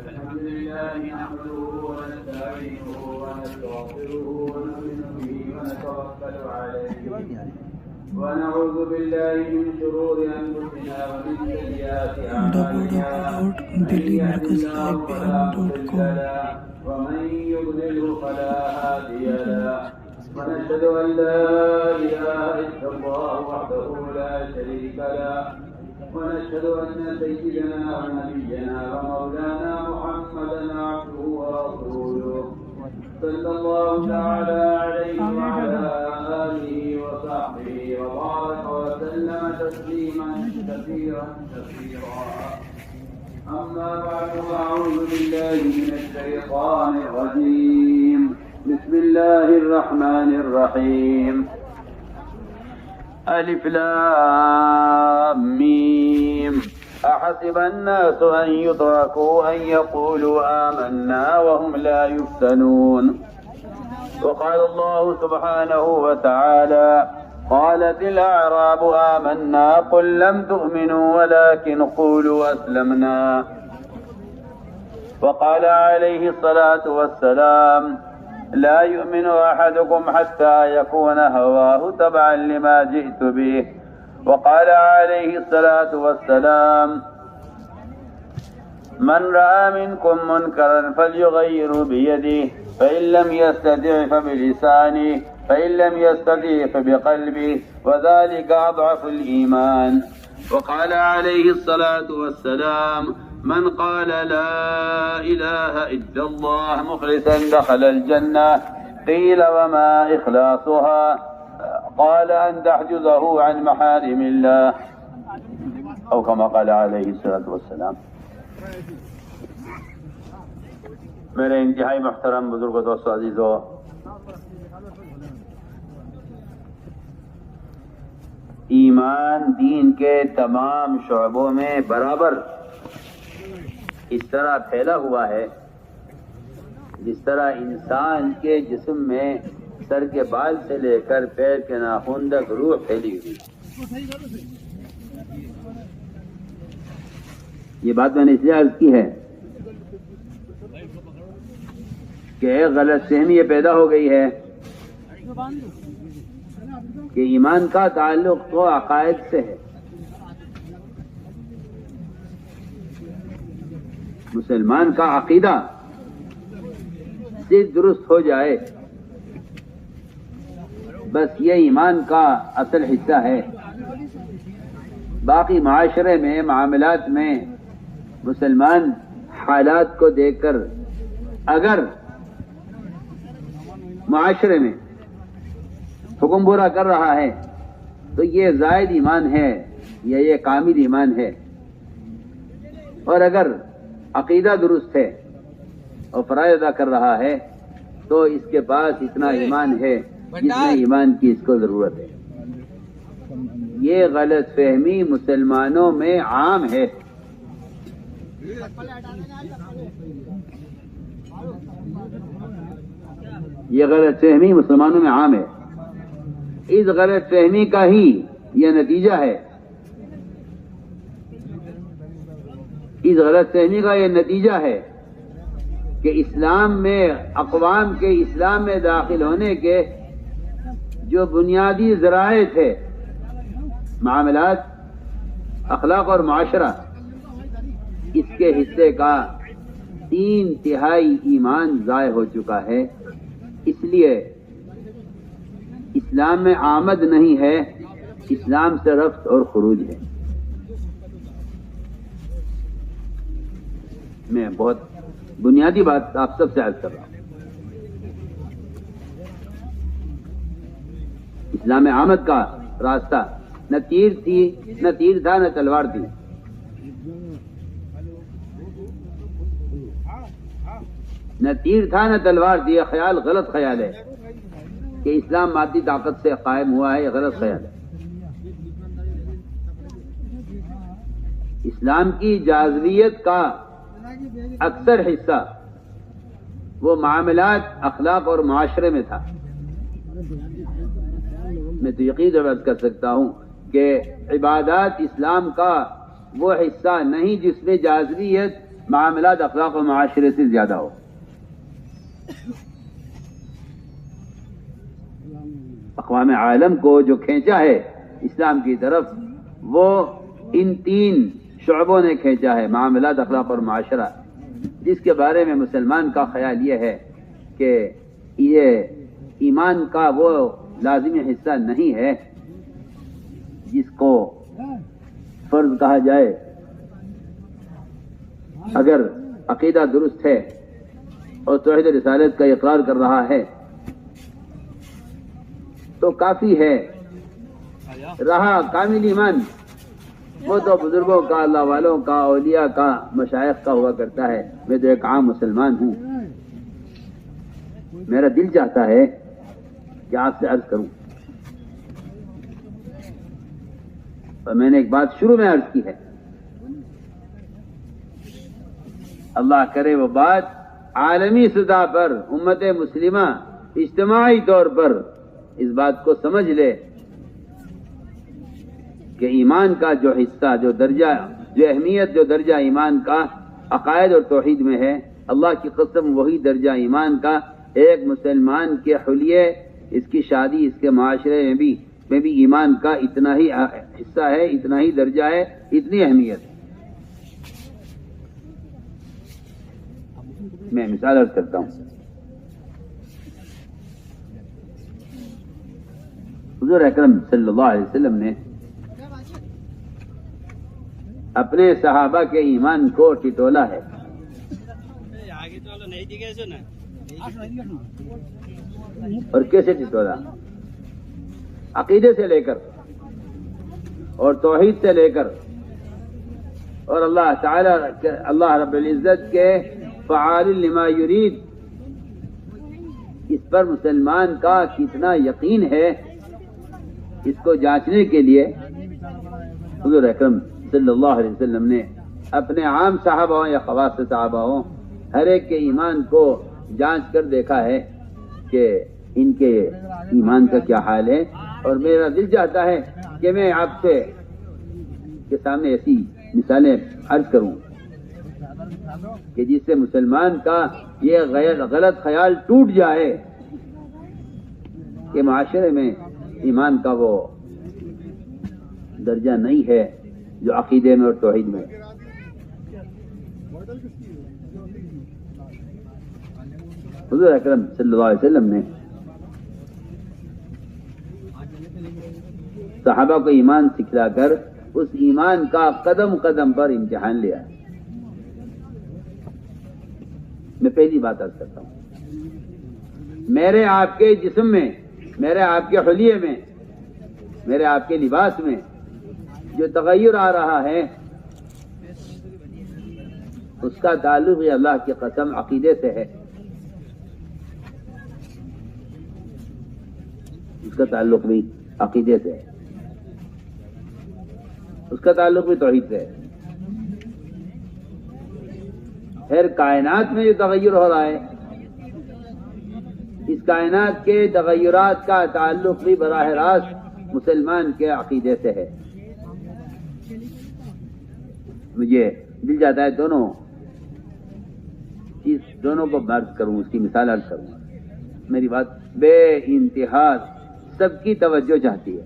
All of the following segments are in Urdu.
الحمد لله نحمده ونستعينه ونستغفره ونؤمن به ونتوكل عليه ونعوذ بالله من شرور انفسنا ومن سيئات اعمالنا من يهده الله فلا مضل له ومن يضلل فلا هادي له ونشهد ان لا اله الا الله وحده لا شريك له ونشهد أن سيدنا ونبينا ومولانا محمدا عبده ورسوله صلى الله تعالى عليه وعلى آله وصحبه وبارك وسلم تسليما كثيرا أما بعد فأعوذ بالله من الشيطان الرجيم بسم الله الرحمن الرحيم ألف لام ميم أحسب الناس أن يتركوا أن يقولوا آمنا وهم لا يفتنون وقال الله سبحانه وتعالى قالت الأعراب آمنا قل لم تؤمنوا ولكن قولوا أسلمنا وقال عليه الصلاة والسلام لا يؤمن أحدكم حتى يكون هواه تبعا لما جئت به وقال عليه الصلاة والسلام من رأى منكم منكرا فليغير بيده فإن لم يستطع فبلسانه فإن لم يستطع فبقلبه وذلك أضعف الإيمان وقال عليه الصلاة والسلام من قال لا إله إلا الله مخلصا دخل الجنة قيل وما إخلاصها قال أن تحجزه عن محارم الله أو كما قال عليه الصلاة والسلام. میرے انتہائی محترم بزرگوں دوستو عزیزو، ایمان دین کے تمام شعبوں میں برابر اس طرح پھیلا ہوا ہے جس طرح انسان کے جسم میں سر کے بال سے لے کر پیر کے ناخن تک روح پھیلی ہوئی. یہ بات میں نے اس لیے عرض کی ہے کہ ایک غلط فہمی یہ پیدا ہو گئی ہے کہ ایمان کا تعلق تو عقائد سے ہے. مسلمان کا عقیدہ صرف درست ہو جائے بس یہ ایمان کا اصل حصہ ہے. باقی معاشرے میں معاملات میں مسلمان حالات کو دیکھ کر اگر معاشرے میں حکم برا کر رہا ہے تو یہ زائد ایمان ہے یا یہ کامل ایمان ہے، اور اگر عقیدہ درست ہے اور فرائض ادا کر رہا ہے تو اس کے پاس اتنا ایمان ہے جتنے ایمان کی اس کو ضرورت ہے. یہ غلط فہمی مسلمانوں میں عام ہے. یہ غلط فہمی مسلمانوں میں عام ہے. اس غلط فہمی کا ہی یہ نتیجہ ہے، اس غلط فہمی کا یہ نتیجہ ہے کہ اسلام میں اقوام کے اسلام میں داخل ہونے کے جو بنیادی ذرائع تھے، معاملات، اخلاق اور معاشرہ، اس کے حصے کا 3/3 ایمان ضائع ہو چکا ہے. اس لیے اسلام میں آمد نہیں ہے، اسلام سے رفض اور خروج ہے. میں بہت بنیادی بات آپ سب سے عرض کر رہا ہوں. اسلام میں آمد کا راستہ نہ تیر تھا نہ تلوار تھی. نہ تیر تھا نہ تلوار تھی. یہ خیال غلط خیال ہے کہ اسلام مادی طاقت سے قائم ہوا ہے. یہ غلط خیال ہے. اسلام کی جاذبیت کا اکثر حصہ وہ معاملات، اخلاق اور معاشرے میں تھا. میں تو یقین عرض کر سکتا ہوں کہ عبادات اسلام کا وہ حصہ نہیں جس میں جاذبیت معاملات اخلاق و معاشرے سے زیادہ ہو. اقوام عالم کو جو کھینچا ہے اسلام کی طرف وہ ان 3 شعبوں نے کھینچا ہے، معاملات، اخلاق اور معاشرہ، جس کے بارے میں مسلمان کا خیال یہ ہے کہ یہ ایمان کا وہ لازمی حصہ نہیں ہے جس کو فرض کہا جائے. اگر عقیدہ درست ہے اور توحید رسالت کا اقرار کر رہا ہے تو کافی ہے. رہا کامل ایمان، وہ تو بزرگوں کا، اللہ والوں کا، اولیاء کا، مشائخ کا ہوا کرتا ہے. میں تو ایک عام مسلمان ہوں. میرا دل چاہتا ہے کہ آپ سے عرض کروں، اور میں نے ایک بات شروع میں عرض کی ہے، اللہ کرے وہ بات عالمی سطح پر امت مسلمہ اجتماعی طور پر اس بات کو سمجھ لے کہ ایمان کا جو حصہ، جو درجہ، جو اہمیت، جو درجہ ایمان کا عقائد اور توحید میں ہے، اللہ کی قسم وہی درجہ ایمان کا ایک مسلمان کے حلیے، اس کی شادی، اس کے معاشرے میں بھی ایمان کا اتنا ہی حصہ ہے، اتنا ہی درجہ ہے، اتنی اہمیت ہے. میں مثال عرض کرتا ہوں. حضور اکرم صلی اللہ علیہ وسلم نے اپنے صحابہ کے ایمان کو ٹٹولا ہے. اور کیسے ٹٹولا؟ عقیدے سے لے کر اور توحید سے لے کر اور اللہ تعالی، اللہ رب العزت کے فعال لما یرید، اس پر مسلمان کا کتنا یقین ہے، اس کو جانچنے کے لیے حضور اکرم صلی اللہ علیہ وسلم نے اپنے عام صحابہ ہوں یا خواص صحابہ ہوں، ہر ایک کے ایمان کو جانچ کر دیکھا ہے کہ ان کے ایمان کا کیا حال ہے. اور میرا دل چاہتا ہے کہ میں آپ سے کے سامنے ایسی مثالیں عرض کروں کہ جس سے مسلمان کا یہ غلط خیال ٹوٹ جائے کہ معاشرے میں ایمان کا وہ درجہ نہیں ہے جو عقیدے میں اور توحید میں. حضور اکرم صلی اللہ علیہ وسلم نے صحابہ کو ایمان سکھلا کر اس ایمان کا قدم قدم پر امتحان لیا. میں پہلی بات عرض کرتا ہوں، میرے آپ کے جسم میں، میرے آپ کے حلیے میں، میرے آپ کے لباس میں جو تغیر آ رہا ہے اس کا تعلق یہ اللہ کی قسم عقیدے سے ہے. اس کا تعلق بھی عقیدے سے ہے، اس کا تعلق بھی توحید سے ہے. پھر کائنات میں جو تغیر ہو رہا ہے، اس کائنات کے تغیرات کا تعلق بھی براہ راست مسلمان کے عقیدے سے ہے. مجھے دل جاتا ہے دونوں کو عرض کروں، اس کی مثال عرض کروں. میری بات بے انتہا سب کی توجہ چاہتی ہے.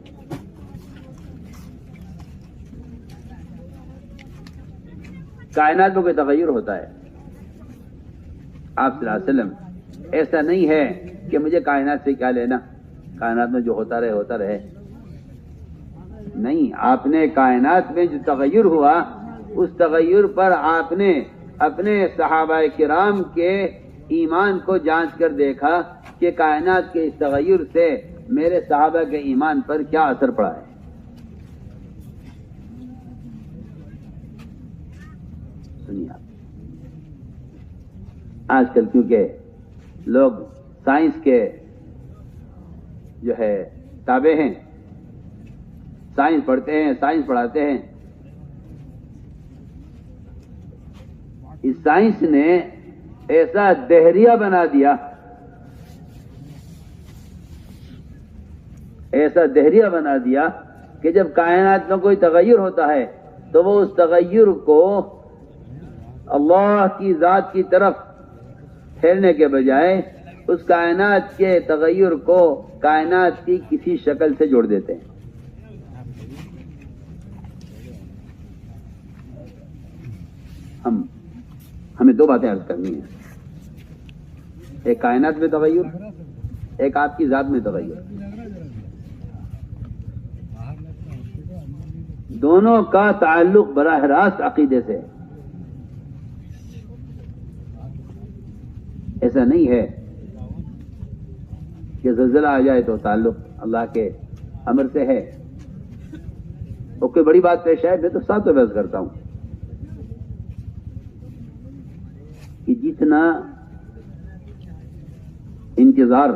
کائنات میں کوئی تغیر ہوتا ہے، آپ صلی اللہ علیہ وسلم ایسا نہیں ہے کہ مجھے کائنات سے کیا لینا، کائنات میں جو ہوتا رہے ہوتا رہے. نہیں، آپ نے کائنات میں جو تغیر ہوا اس تغیر پر آپ نے اپنے صحابہ کرام کے ایمان کو جانچ کر دیکھا کہ کائنات کے اس تغیر سے میرے صحابہ کے ایمان پر کیا اثر پڑا ہے. سنیے آپ، آج کل کیونکہ لوگ سائنس کے جو ہے تابع ہیں، سائنس پڑھتے ہیں، سائنس پڑھاتے ہیں. اس سائنس نے ایسا دہریہ بنا دیا، ایسا دہریہ بنا دیا کہ جب کائنات میں کوئی تغیر ہوتا ہے تو وہ اس تغیر کو اللہ کی ذات کی طرف پھیرنے کے بجائے اس کائنات کے تغیر کو کائنات کی کسی شکل سے جوڑ دیتے ہیں. ہمیں دو باتیں عرض کرنی ہیں، ایک کائنات میں تغیر، ایک آپ کی ذات میں تغیر. دونوں کا تعلق براہ راست عقیدے سے. ایسا نہیں ہے کہ زلزلہ آ جائے تو تعلق اللہ کے امر سے ہے. وہ کوئی بڑی بات پیش آئے میں تو ساتھ میں بحث کرتا ہوں کہ جتنا انتظار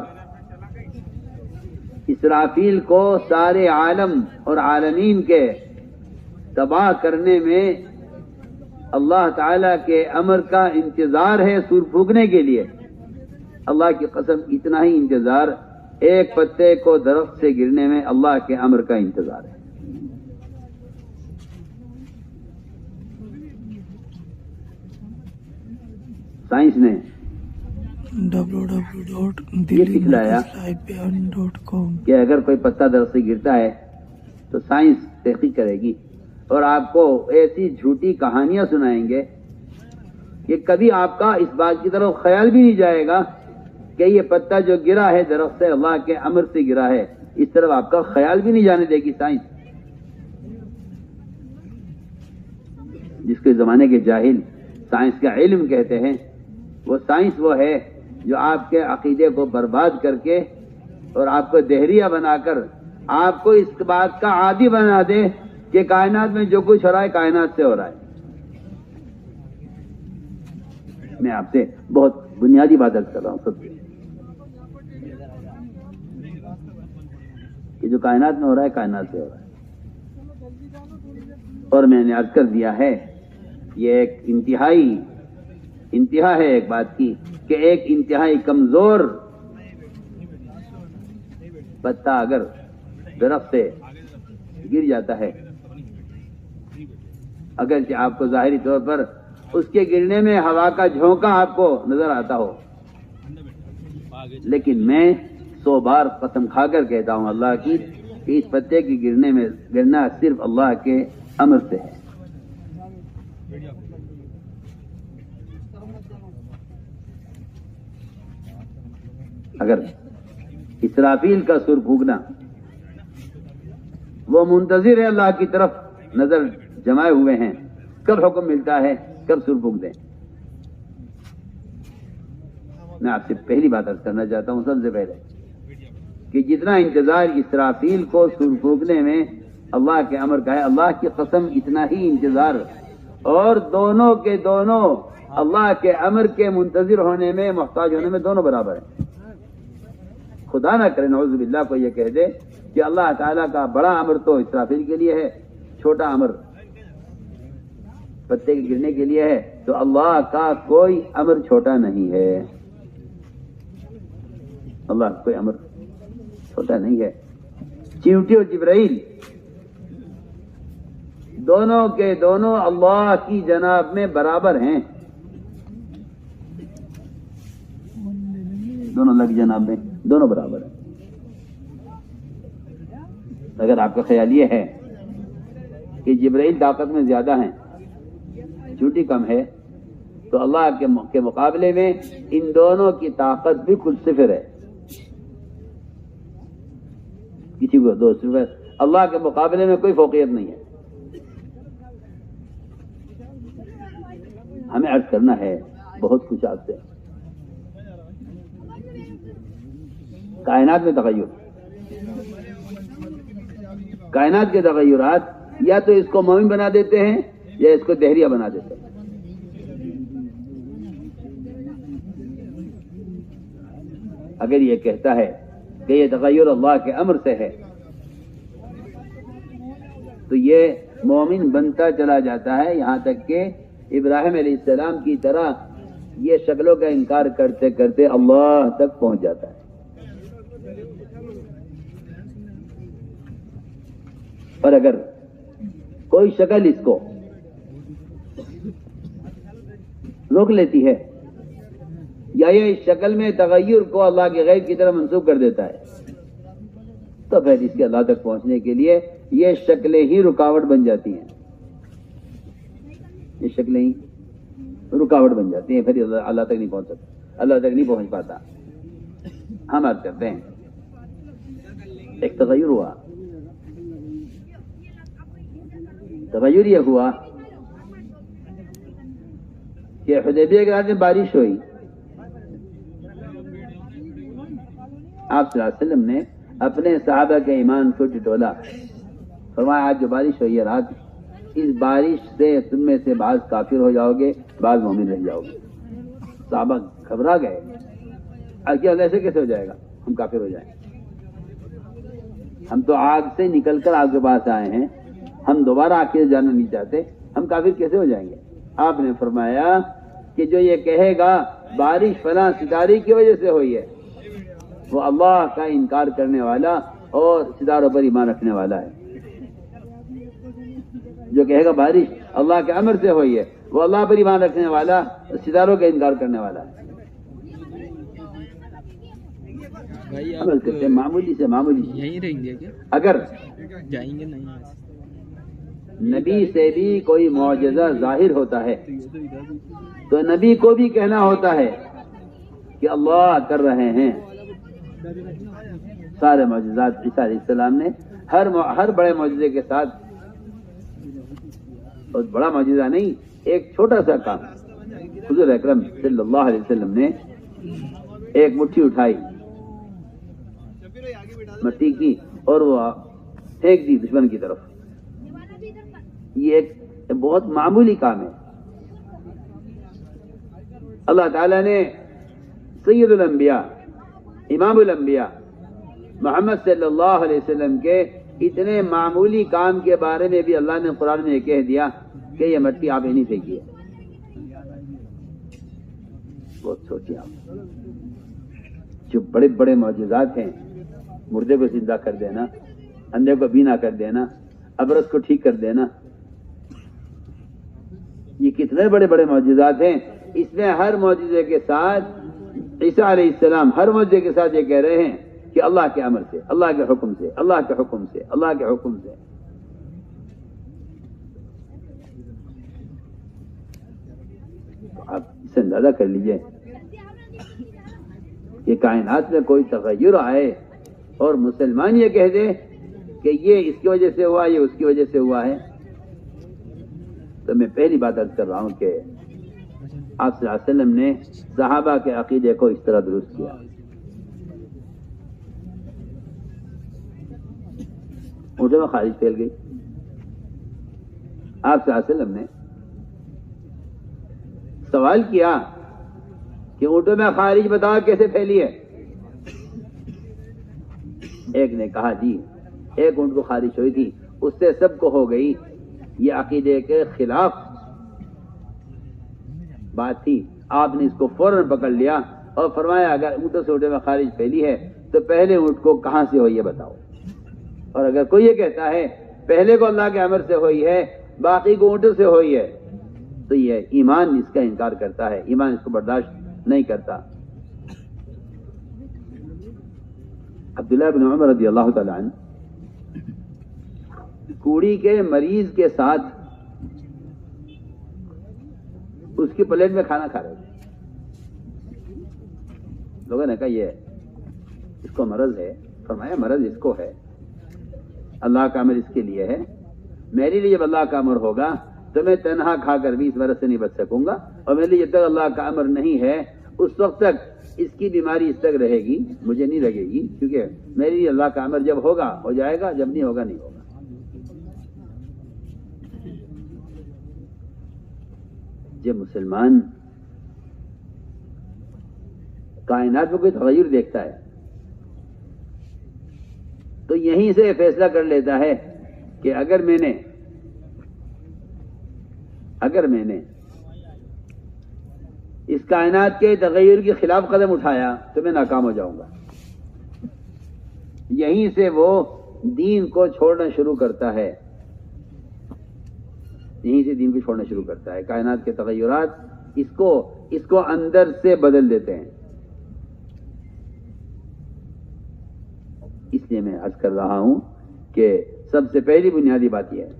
اسرافیل کو سارے عالم اور عالمین کے تباہ کرنے میں اللہ تعالی کے امر کا انتظار ہے سور پھونکنے کے لیے، اللہ کی قسم اتنا ہی انتظار ایک پتے کو درخت سے گرنے میں اللہ کے امر کا انتظار ہے. سائنس نے یہ سکھلایا کہ اگر کوئی پتا درخت سے گرتا ہے تو سائنس تحقیق کرے گی اور آپ کو ایسی جھوٹی کہانیاں سنائیں گے کہ کبھی آپ کا اس بات کی طرف خیال بھی نہیں جائے گا کہ یہ پتا جو گرا ہے درخت سے اللہ کے امر سے گرا ہے. اس طرف آپ کا خیال بھی نہیں جانے دے گی سائنس. جس کے زمانے کے جاہل سائنس کا علم کہتے ہیں، وہ سائنس وہ ہے جو آپ کے عقیدے کو برباد کر کے اور آپ کو دہریہ بنا کر آپ کو اس بات کا عادی بنا دے کہ کائنات میں جو کچھ ہو رہا ہے کائنات سے ہو رہا ہے. میں آپ سے بہت بنیادی بات کر رہا ہوں سب سے کہ جو کائنات میں ہو رہا ہے کائنات سے ہو رہا ہے. اور میں نے عرض کر دیا ہے یہ ایک انتہا ہے ایک بات کی کہ ایک انتہائی کمزور پتا اگر درخت سے گر جاتا ہے، اگرچہ آپ کو ظاہری طور پر اس کے گرنے میں ہوا کا جھونکا آپ کو نظر آتا ہو، لیکن میں 100 بار قسم کھا کر کہتا ہوں اللہ کی کہ اس پتے کے گرنا صرف اللہ کے امر سے ہے. اگر اسرافیل کا سر پھونکنا وہ منتظر ہے اللہ کی طرف نظر جمائے ہوئے ہیں کب حکم ملتا ہے کب سر پھونک دیں. میں آپ سے پہلی بات عرض کرنا چاہتا ہوں سب سے پہلے کہ جتنا انتظار اسرافیل کو سر پھونکنے میں اللہ کے امر کا ہے، اللہ کی قسم اتنا ہی انتظار اور دونوں کے دونوں اللہ کے امر کے منتظر ہونے میں محتاج ہونے میں دونوں برابر ہیں. خدا نہ کرے نعوذ باللہ کو یہ کہہ دے کہ اللہ تعالیٰ کا بڑا امر تو اسرافیل کے لیے ہے، چھوٹا امر پتے کے گرنے کے لیے ہے، تو اللہ کا کوئی امر چھوٹا نہیں ہے. اللہ کا کوئی امر چھوٹا نہیں ہے. چیونٹی اور جبرائیل دونوں کے دونوں اللہ کی جناب میں برابر ہیں، دونوں اللہ کی جناب میں دونوں برابر ہیں. اگر آپ کا خیال یہ ہے کہ جبرائیل طاقت میں زیادہ ہیں چوٹی کم ہے تو اللہ کے مقابلے میں ان دونوں کی طاقت بھی کل صفر ہے. کسی کو دو صفر، اللہ کے مقابلے میں کوئی فوقیت نہیں ہے. ہمیں عرض کرنا ہے بہت کچھ آپ سے. کائنات میں تغیر، کائنات کے تغیرات یا تو اس کو مومن بنا دیتے ہیں یا اس کو دہریہ بنا دیتے ہیں. اگر یہ کہتا ہے کہ یہ تغیر اللہ کے امر سے ہے تو یہ مومن بنتا چلا جاتا ہے یہاں تک کہ ابراہیم علیہ السلام کی طرح یہ شکلوں کا انکار کرتے کرتے اللہ تک پہنچ جاتا ہے. اور اگر کوئی شکل اس کو روک لیتی ہے یا یہ اس شکل میں تغیر کو اللہ کے غیب کی طرف منسوخ کر دیتا ہے، تو پھر اس کے اللہ تک پہنچنے کے لیے یہ شکلیں ہی رکاوٹ بن جاتی ہیں، یہ شکلیں ہی رکاوٹ بن جاتی ہیں، پھر اللہ تک نہیں پہنچ سکتا، اللہ تک نہیں پہنچ پاتا۔ ہم عرض کرتے ہیں ایک تغیر ہوا، تغیر یہ ہوا کہ حدیبیہ کے رات میں بارش ہوئی، آپ صلی اللہ علیہ وسلم نے اپنے صحابہ کے ایمان کو ٹٹولا، فرمایا آج جو بارش ہوئی ہے رات، اس بارش سے تم میں سے بعض کافر ہو جاؤ گے، بعض مومن رہ جاؤ گے۔ صحابہ گھبرا گئے، ایسے کیسے ہو جائے گا، ہم کافر ہو جائیں، ہم تو آگ سے نکل کر آپ کے پاس آئے ہیں، ہم دوبارہ آخر جانا نہیں چاہتے، ہم کافر کیسے ہو جائیں گے؟ آپ نے فرمایا کہ جو یہ کہے گا بارش فلاں ستارے کی وجہ سے ہوئی ہے، وہ اللہ کا انکار کرنے والا اور ستاروں پر ایمان رکھنے والا ہے۔ جو کہے گا بارش اللہ کے امر سے ہوئی ہے، وہ اللہ پر ایمان رکھنے والا، ستاروں کا انکار کرنے والا ہے۔ عمل کرتے معمولی سے معمولی، یہیں رہیں گے کیا؟ اگر جائیں گے نہیں؟ نبی سے بھی کوئی معجزہ ظاہر ہوتا ہے تو نبی کو بھی کہنا ہوتا ہے کہ اللہ کر رہے ہیں۔ سارے معجزات عیسیٰ علیہ السلام نے ہر بڑے معجزے کے ساتھ، بہت بڑا معجزہ نہیں، ایک چھوٹا سا کام، حضور اکرم صلی اللہ علیہ وسلم نے ایک مٹھی اٹھائی مٹی کی اور وہ پھینک دی دشمن کی طرف، یہ ایک بہت معمولی کام ہے۔ اللہ تعالیٰ نے سید الانبیاء امام الانبیاء محمد صلی اللہ علیہ وسلم کے اتنے معمولی کام کے بارے میں بھی اللہ نے قرآن میں کہہ دیا کہ یہ مٹی آپ ہی نہیں پھینکی ہے۔ بہت سوچیں آپ، جو بڑے بڑے معجزات ہیں، مردے کو زندہ کر دینا، اندھے کو بینا کر دینا، ابرص کو ٹھیک کر دینا، یہ کتنے بڑے بڑے معجزات ہیں۔ اس میں ہر معجزے کے ساتھ عیسیٰ علیہ السلام ہر معجزے کے ساتھ یہ کہہ رہے ہیں کہ اللہ کے امر سے، اللہ کے حکم سے، اللہ کے حکم سے، اللہ کے حکم سے۔ تو آپ اسے اندازہ کر لیجئے کہ کائنات میں کوئی تغیر آئے اور مسلمان یہ کہہ دے کہ یہ اس کی وجہ سے ہوا، یہ اس کی وجہ سے ہوا ہے، تو میں پہلی بات عرض کر رہا ہوں کہ آپ صلی اللہ علیہ وسلم نے صحابہ کے عقیدے کو اس طرح درست کیا۔ اونٹوں میں خارج پھیل گئی، آپ صلی اللہ علیہ وسلم نے سوال کیا کہ اونٹوں میں خارج بتاؤ کیسے پھیلی ہے؟ ایک نے کہا جی ایک اونٹ کو خارج ہوئی تھی، اس سے سب کو ہو گئی، یہ عقیدے کے خلاف بات تھی۔ آپ نے اس کو فوراً پکڑ لیا اور فرمایا اگر اونٹوں سے اونٹوں میں خارج پھیلی ہے تو پہلے اونٹ کو کہاں سے ہوئی ہے بتاؤ، اور اگر کوئی یہ کہتا ہے پہلے کو اللہ کے امر سے ہوئی ہے باقی کو اونٹوں سے ہوئی ہے تو یہ ایمان اس کا انکار کرتا ہے، ایمان اس کو برداشت نہیں کرتا۔ عبداللہ بن عمر رضی اللہ تعالیٰ عنہ کوڑی کے مریض کے ساتھ اس کی پلیٹ میں کھانا کھا رہے تھے، لوگوں نے کہا یہ اس کو مرض ہے، فرمایا مرض اس کو ہے، اللہ کا امر اس کے لیے ہے، میرے لیے جب اللہ کا امر ہوگا تو میں تنہا کھا کر بھی اس مرض سے نہیں بچ سکوں گا، اور میرے لیے جب تک اللہ کا امر نہیں ہے اس وقت تک اس کی بیماری اس تک رہے گی، مجھے نہیں لگے گی، کیونکہ میرے لیے اللہ کا امر جب ہوگا ہو جائے گا، جب نہیں ہوگا نہیں ہوگا۔ جب مسلمان کائنات میں کوئی تغیر دیکھتا ہے تو یہیں سے فیصلہ کر لیتا ہے کہ اگر میں نے اس کائنات کے تغیر کے خلاف قدم اٹھایا تو میں ناکام ہو جاؤں گا۔ یہیں سے وہ دین کو چھوڑنا شروع کرتا ہے، یہیں سے دین کو چھوڑنا شروع کرتا ہے۔ کائنات کے تغیرات اس کو اندر سے بدل دیتے ہیں. اس لیے میں عرض کر رہا ہوں کہ سب سے پہلی بنیادی بات یہ ہے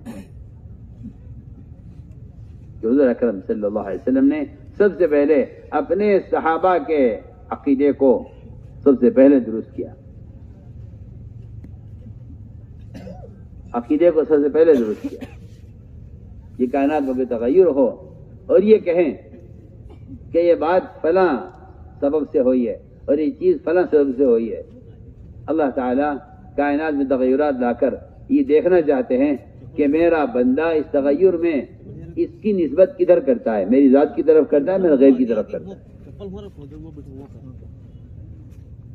کہ حضور اکرم صلی اللہ علیہ وسلم نے سب سے پہلے اپنے صحابہ کے عقیدے کو سب سے پہلے درست کیا. عقیدے کو سب سے پہلے درست کیا. یہ کائنات میں کوئی تغیر ہو اور یہ کہیں کہ یہ بات فلاں سبب سے ہوئی ہے اور یہ چیز فلاں سبب سے ہوئی ہے، اللہ تعالیٰ کائنات میں تغیرات لا کر یہ دیکھنا چاہتے ہیں کہ میرا بندہ اس تغیر میں اس کی نسبت کدھر کرتا ہے، میری ذات کی طرف کرتا ہے، میرے غیر کی طرف کرتا ہے.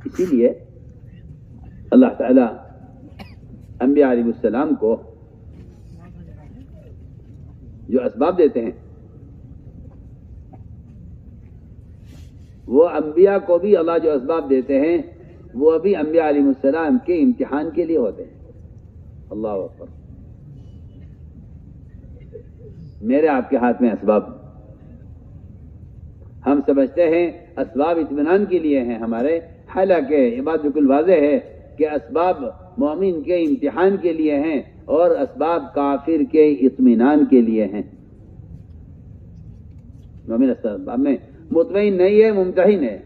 اسی لیے اللہ تعالیٰ انبیاء علیہ السلام کو جو اسباب دیتے ہیں وہ انبیاء کو بھی اللہ جو اسباب دیتے ہیں وہ ابھی انبیاء علیہ السلام کے امتحان کے لیے ہوتے ہیں. اللہ اکبر. میرے آپ کے ہاتھ میں اسباب، ہم سمجھتے ہیں اسباب اطمینان کے لیے ہیں ہمارے، حالانکہ یہ بات بالکل واضح ہے کہ اسباب مومن کے امتحان کے لیے ہیں اور اسباب کافر کے اطمینان کے لیے ہیں. مومن اسباب میں مطمئن نہیں ہے، ممتحن ہے.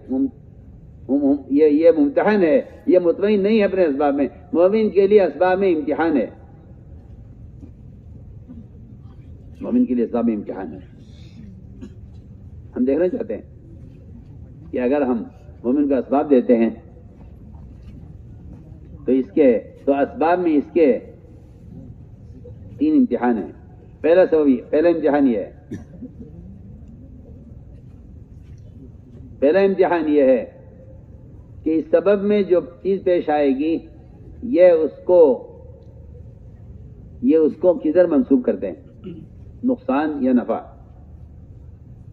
یہ ممتحن ہے، یہ مطمئن نہیں ہے اپنے اسباب میں. مومن کے لیے اسباب میں امتحان ہے، مومن کے لیے اسباب میں امتحان ہے. ہم دیکھنا چاہتے ہیں کہ اگر ہم مومن کو اسباب دیتے ہیں تو اسباب میں اس کے 3 امتحان ہیں. پہلا امتحان یہ ہے، پہلا امتحان یہ ہے کہ اس سبب میں جو چیز پیش آئے گی یہ اس کو کدھر منسوب کرتے ہیں، نقصان یا نفع،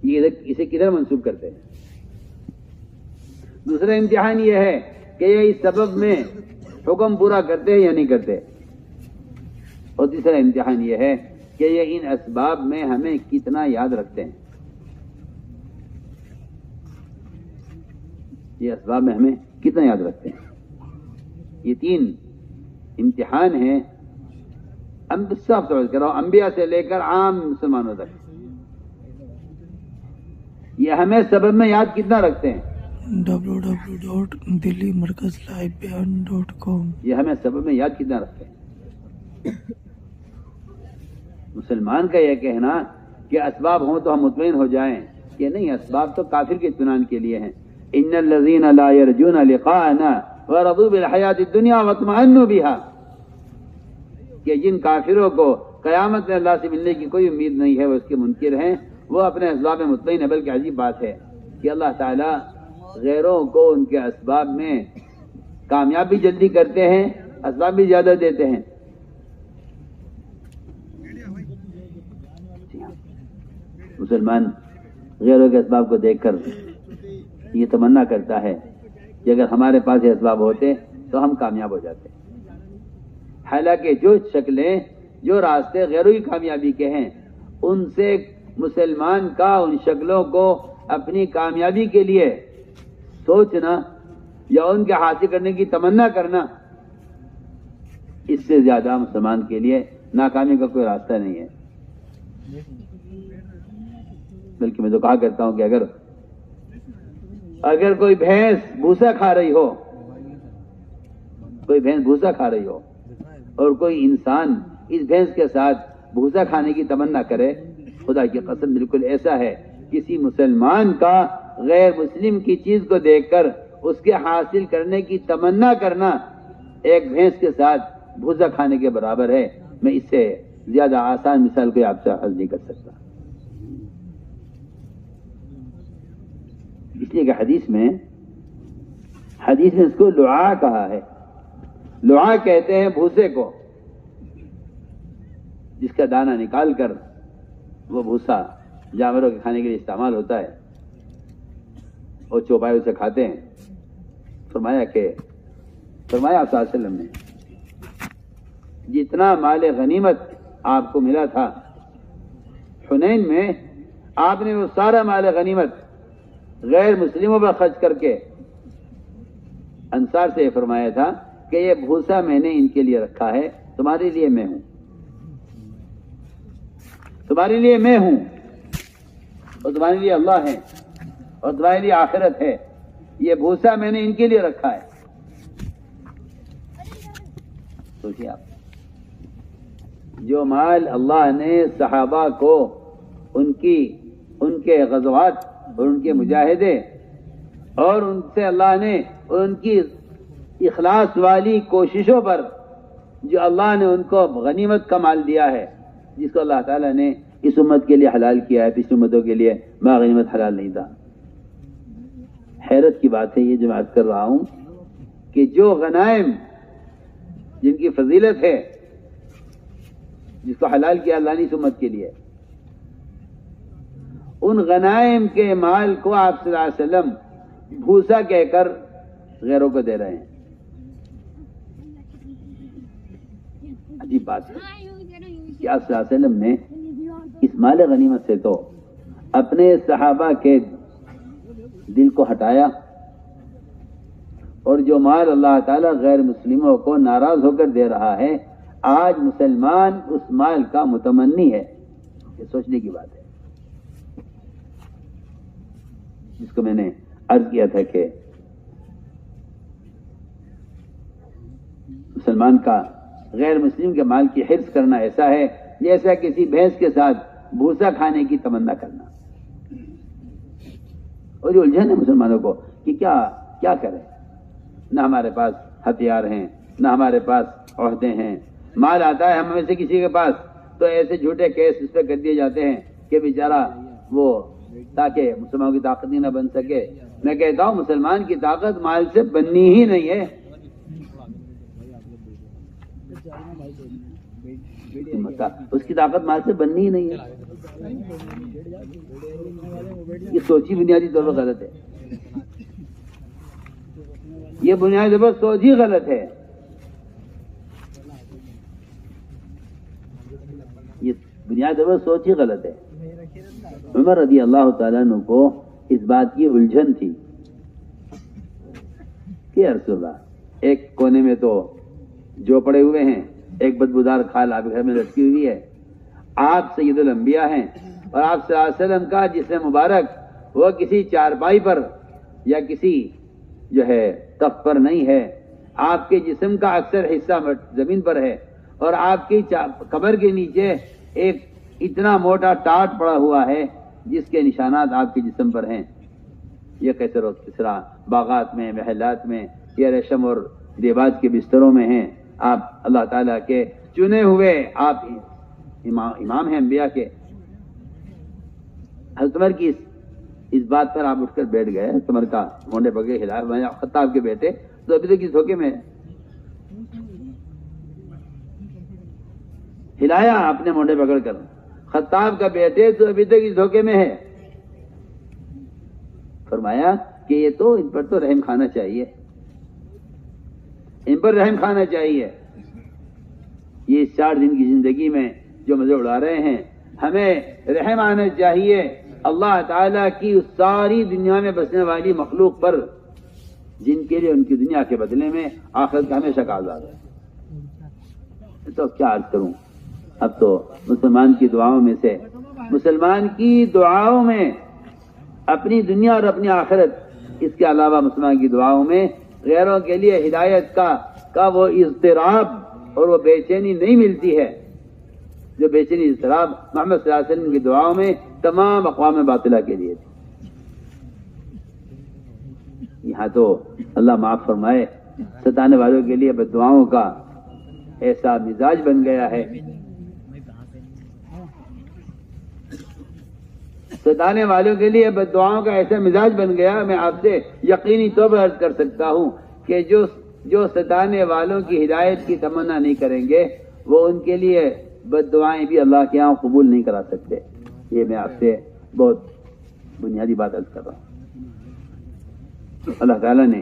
یہ اسے کدھر منسوب کرتے ہیں. دوسرا امتحان یہ ہے کہ یہ اس سبب میں حکم پورا کرتے ہیں یا نہیں کرتے. اور تیسرا امتحان یہ ہے کہ یہ ان اسباب میں ہمیں کتنا یاد رکھتے ہیں. یہ اسباب میں ہمیں کتنا یاد رکھتے ہیں. یہ 3 امتحان ہیں. صاف طور سے کر رہا ہوں، انبیاء سے لے کر عام مسلمانوں تک یہ ہمیں سبب میں یاد کتنا رکھتے ہیں. www.delhimarkazlivebeyan.com یہ ہمیں سبب میں یاد کتنا رکھتے ہیں. مسلمان کا یہ کہنا کہ اسباب ہوں تو ہم مطمئن ہو جائیں، کہ نہیں، اسباب تو کافر کے اطمینان کے لیے ہیں. ان الذين لا يرجون لقاءنا ورضوا بالحياة الدنيا واطمئنوا بها، کہ جن کافروں کو قیامت میں اللہ سے ملنے کی کوئی امید نہیں ہے، وہ اس کے منکر ہیں، وہ اپنے اسباب میں مطمئن ہے. بلکہ عجیب بات ہے کہ اللہ تعالیٰ غیروں کو ان کے اسباب میں کامیاب بھی جلدی کرتے ہیں، اسباب بھی زیادہ دیتے ہیں. مسلمان غیروں کے اسباب کو دیکھ کر یہ تمنا کرتا ہے کہ اگر ہمارے پاس یہ اسباب ہوتے تو ہم کامیاب ہو جاتے. حالانکہ جو شکلیں، جو راستے غیروں کی کامیابی کے ہیں، ان سے مسلمان کا ان شکلوں کو اپنی کامیابی کے لیے سوچنا یا ان کے حاصل کرنے کی تمنا کرنا، اس سے زیادہ مسلمان کے لیے ناکامی کا کوئی راستہ نہیں ہے. بلکہ میں تو کہا کرتا ہوں کہ اگر کوئی بھینس بھوسا کھا رہی ہو، اور کوئی انسان اس بھینس کے ساتھ بھوسا کھانے کی تمنا کرے، خدا کی قسم بالکل ایسا ہے. کسی مسلمان کا غیر مسلم کی چیز کو دیکھ کر اس کے حاصل کرنے کی تمنا کرنا ایک بھینس کے ساتھ بھوسا کھانے کے برابر ہے. میں اس سے زیادہ آسان مثال کوئی آپ سے عرض نہیں کر سکتا. اس لیے کہ حدیث میں اس کو لعا کہا ہے. لعا کہتے ہیں بھوسے کو جس کا دانہ نکال کر وہ بھوسا جانوروں کے کھانے کے لیے استعمال ہوتا ہے اور چوپائے اسے کھاتے ہیں. فرمایا آپ صلی اللہ علیہ وسلم نے جتنا مال غنیمت آپ کو ملا تھا حنین میں، آپ نے وہ سارا مال غنیمت غیر مسلموں پر خرچ کر کے انصار سے فرمایا تھا کہ یہ بھوسا میں نے ان کے لیے رکھا ہے، تمہارے لیے میں ہوں، تمہارے لیے میں ہوں، اور تمہارے لیے اللہ ہے، اور تمہارے لیے آخرت ہے، یہ بھوسا میں نے ان کے لیے رکھا ہے۔ سوچیے آپ، جو مال اللہ نے صحابہ کو ان کے غزوات اور ان کے مجاہدے اور ان سے اللہ نے ان کی اخلاص والی کوششوں پر جو اللہ نے ان کو غنیمت کا مال دیا ہے، جس کو اللہ تعالیٰ نے اس امت کے لیے حلال کیا ہے، پچھلی امتوں کے لیے ما غنیمت حلال نہیں تھا۔ حیرت کی بات ہے یہ جو میں عرض کر رہا ہوں کہ جو غنائم جن کی فضیلت ہے، جس کو حلال کیا اللہ نے اس امت کے لیے، ان غنائم کے مال کو آپ صلی اللہ علیہ وسلم بھوسا کہہ کر غیروں کو دے رہے ہیں۔ عجیب بات ہے کہ آپ صلی اللہ علیہ وسلم نے اس مال غنیمت سے تو اپنے صحابہ کے دل کو ہٹایا، اور جو مال اللہ تعالیٰ غیر مسلموں کو ناراض ہو کر دے رہا ہے، آج مسلمان اس مال کا متمنی ہے۔ یہ سوچنے کی بات ہے، جس کو میں نے عرض کیا تھا کہ مسلمان کا غیر مسلم کے مال کی حرص کرنا ایسا ہے جیسا کسی بھینس کے ساتھ بھوسا کھانے کی تمنا کرنا۔ اور یہ الجھن ہے مسلمانوں کو کہ کیا کریں، نہ ہمارے پاس ہتھیار ہیں، نہ ہمارے پاس عہدے ہیں، مال آتا ہے ہم میں سے کسی کے پاس تو ایسے جھوٹے کیس اس پہ کر دیے جاتے ہیں کہ بیچارہ وہ تاکہ مسلمانوں کی طاقت ہی نہ بن سکے۔ میں کہتا ہوں مسلمان کی طاقت مال سے بننی ہی نہیں ہے، اس کی طاقت مال سے بننی ہی نہیں ہے۔ یہ سوچی بنیادی طور پر غلط ہے، یہ بنیادی طور پر سوچ ہی غلط ہے۔ یہ بنیادی طور پر سوچ ہی غلط ہے۔ عمر رضی اللہ تعالیٰ عنہ کو اس بات کی الجھن تھی کہ یا رسول اللہ، ایک کونے میں تو جو پڑے ہوئے ہیں، ایک بدبودار کھال آپ گھر میں لٹکی ہوئی ہے، آپ سید الانبیاء ہیں، اور آپ صلی اللہ علیہ وسلم کا جسم مبارک وہ کسی چارپائی پر یا کسی جو ہے تخت پر نہیں ہے، آپ کے جسم کا اکثر حصہ زمین پر ہے، اور آپ کی قبر کے نیچے ایک اتنا موٹا ٹاٹ پڑا ہوا ہے جس کے نشانات آپ کے جسم پر ہیں۔ یہ کیسر و کسرا باغات میں، محلات میں، یہ ریشم اور دیباج کے بستروں میں ہیں، آپ اللہ تعالیٰ کے چنے ہوئے، آپ امام ہیں انبیاء کے۔ حضرت عمر کی اس بات پر آپ اٹھ کر بیٹھ گئے، عمر کا مونڈے پکڑے ہلایا، خطاب کے بیٹے تو ابھی تک اس دھوکے میں ہلایا آپ نے مونڈے پکڑ کر، خطاب کا بیٹے تو ابھی تک اس دھوکے میں ہے۔ فرمایا کہ یہ تو ان پر تو رحم کھانا چاہیے، ان پر رحم کھانا چاہیے، یہ 4 دن کی زندگی میں جو مزے اڑا رہے ہیں، ہمیں رحم آنا چاہیے اللہ تعالیٰ کی اس ساری دنیا میں بسنے والی مخلوق پر جن کے لیے ان کی دنیا کے بدلے میں آخرت کا ہمیشہ کا عذاب ہے۔ تو کیا عرض کروں، اب تو مسلمان کی دعاؤں میں سے، مسلمان کی دعاؤں میں اپنی دنیا اور اپنی آخرت، اس کے علاوہ مسلمان کی دعاؤں میں غیروں کے لیے ہدایت کا وہ اضطراب اور وہ بے چینی نہیں ملتی ہے جو بے چینی اضطراب محمد صلی اللہ علیہ وسلم کی دعاؤں میں تمام اقوام باطلہ کے لیے تھی۔ یہاں تو اللہ معاف فرمائے، ستانے والوں کے لیے بد دعاؤں کا ایسا مزاج بن گیا ہے، ستانے والوں کے لیے بد دعاؤں کا ایسا مزاج بن گیا، میں آپ سے یقینی طور پر عرض کر سکتا ہوں کہ جو ستانے والوں کی ہدایت کی تمنا نہیں کریں گے، وہ ان کے لیے بد دعائیں بھی اللہ کے یہاں قبول نہیں کرا سکتے۔ یہ میں آپ سے بہت بنیادی بات عرض کر رہا ہوں۔ اللہ تعالیٰ نے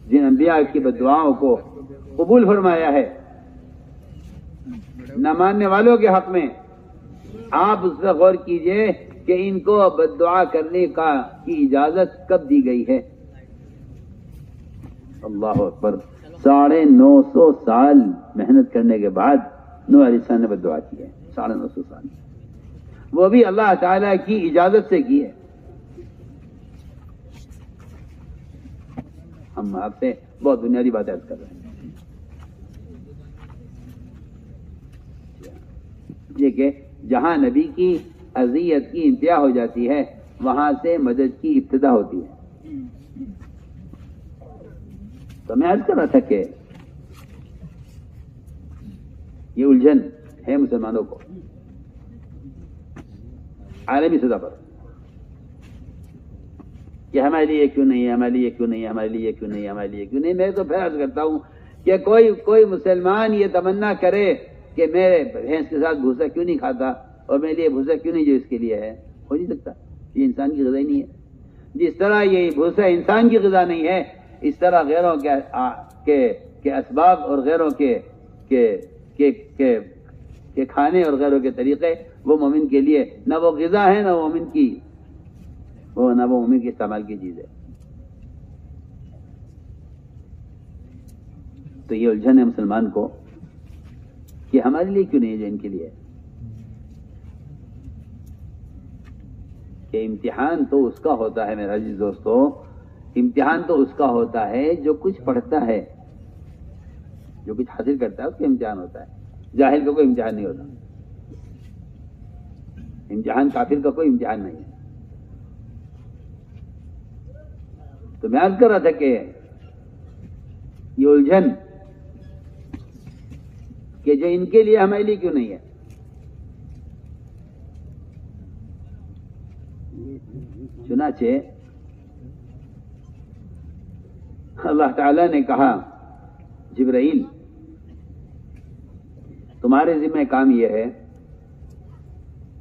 جن انبیاء کی بد دعاؤں کو قبول فرمایا ہے، نہ ماننے والوں کے حق میں آپ اس پر غور کیجئے کہ ان کو بد دعا کرنے کی اجازت کب دی گئی ہے؟ اللہ اکبر، 950 سال محنت کرنے کے بعد نوح علیہ السلام نے بد دعا کی ہے، 950 سال، وہ بھی اللہ تعالیٰ کی اجازت سے کی ہے۔ ہم آپ سے بہت بنیادی باتیں عرض کر رہے ہیں، یہ کہ جہاں نبی کی اذیت کی انتہا ہو جاتی ہے وہاں سے مدد کی ابتدا ہوتی ہے۔ تو میں عرض کر رہا تھا کہ یہ الجھن ہے مسلمانوں کو عالمی سطح پر کہ ہمارے لیے کیوں نہیں ہے، ہمارے لیے کیوں نہیں ہے، ہمارے لیے کیوں نہیں ہے، ہمارے لیے کیوں نہیں۔ میں تو پھر عرض کرتا ہوں کہ کوئی مسلمان یہ تمنا کرے کہ میرے بھینس کے ساتھ بھوسا کیوں نہیں کھاتا اور میرے لیے بھوسا کیوں نہیں جو اس کے لیے ہے، ہو نہیں سکتا۔ یہ انسان کی غذا ہی نہیں ہے۔ جس طرح یہ بھوسا انسان کی غذا نہیں ہے، اس طرح غیروں کے اسباب اور غیروں کے کھانے اور غیروں کے طریقے وہ مومن کے لیے نہ وہ غذا ہے نہ وہ مومن کے استعمال کی چیز ہے۔ تو یہ الجھن ہے مسلمان کو کہ ہمارے لیے کیوں نہیں ہے جو ان کے لیے ہے۔ کہ امتحان تو اس کا ہوتا ہے میرا عزیز دوستو، امتحان تو اس کا ہوتا ہے جو کچھ پڑھتا ہے، جو کچھ حاصل کرتا ہے اس کا امتحان ہوتا ہے۔ جاہل کا کوئی امتحان نہیں ہوتا، امتحان کافر کا کوئی امتحان نہیں ہے۔ تو میں عرض کر رہا تھا کہ یہ الجھن کہ جو ان کے لیے ہمارے لیے کیوں نہیں ہے۔ چنانچہ اللہ تعالی نے کہا جبرائیل تمہارے ذمہ کام یہ ہے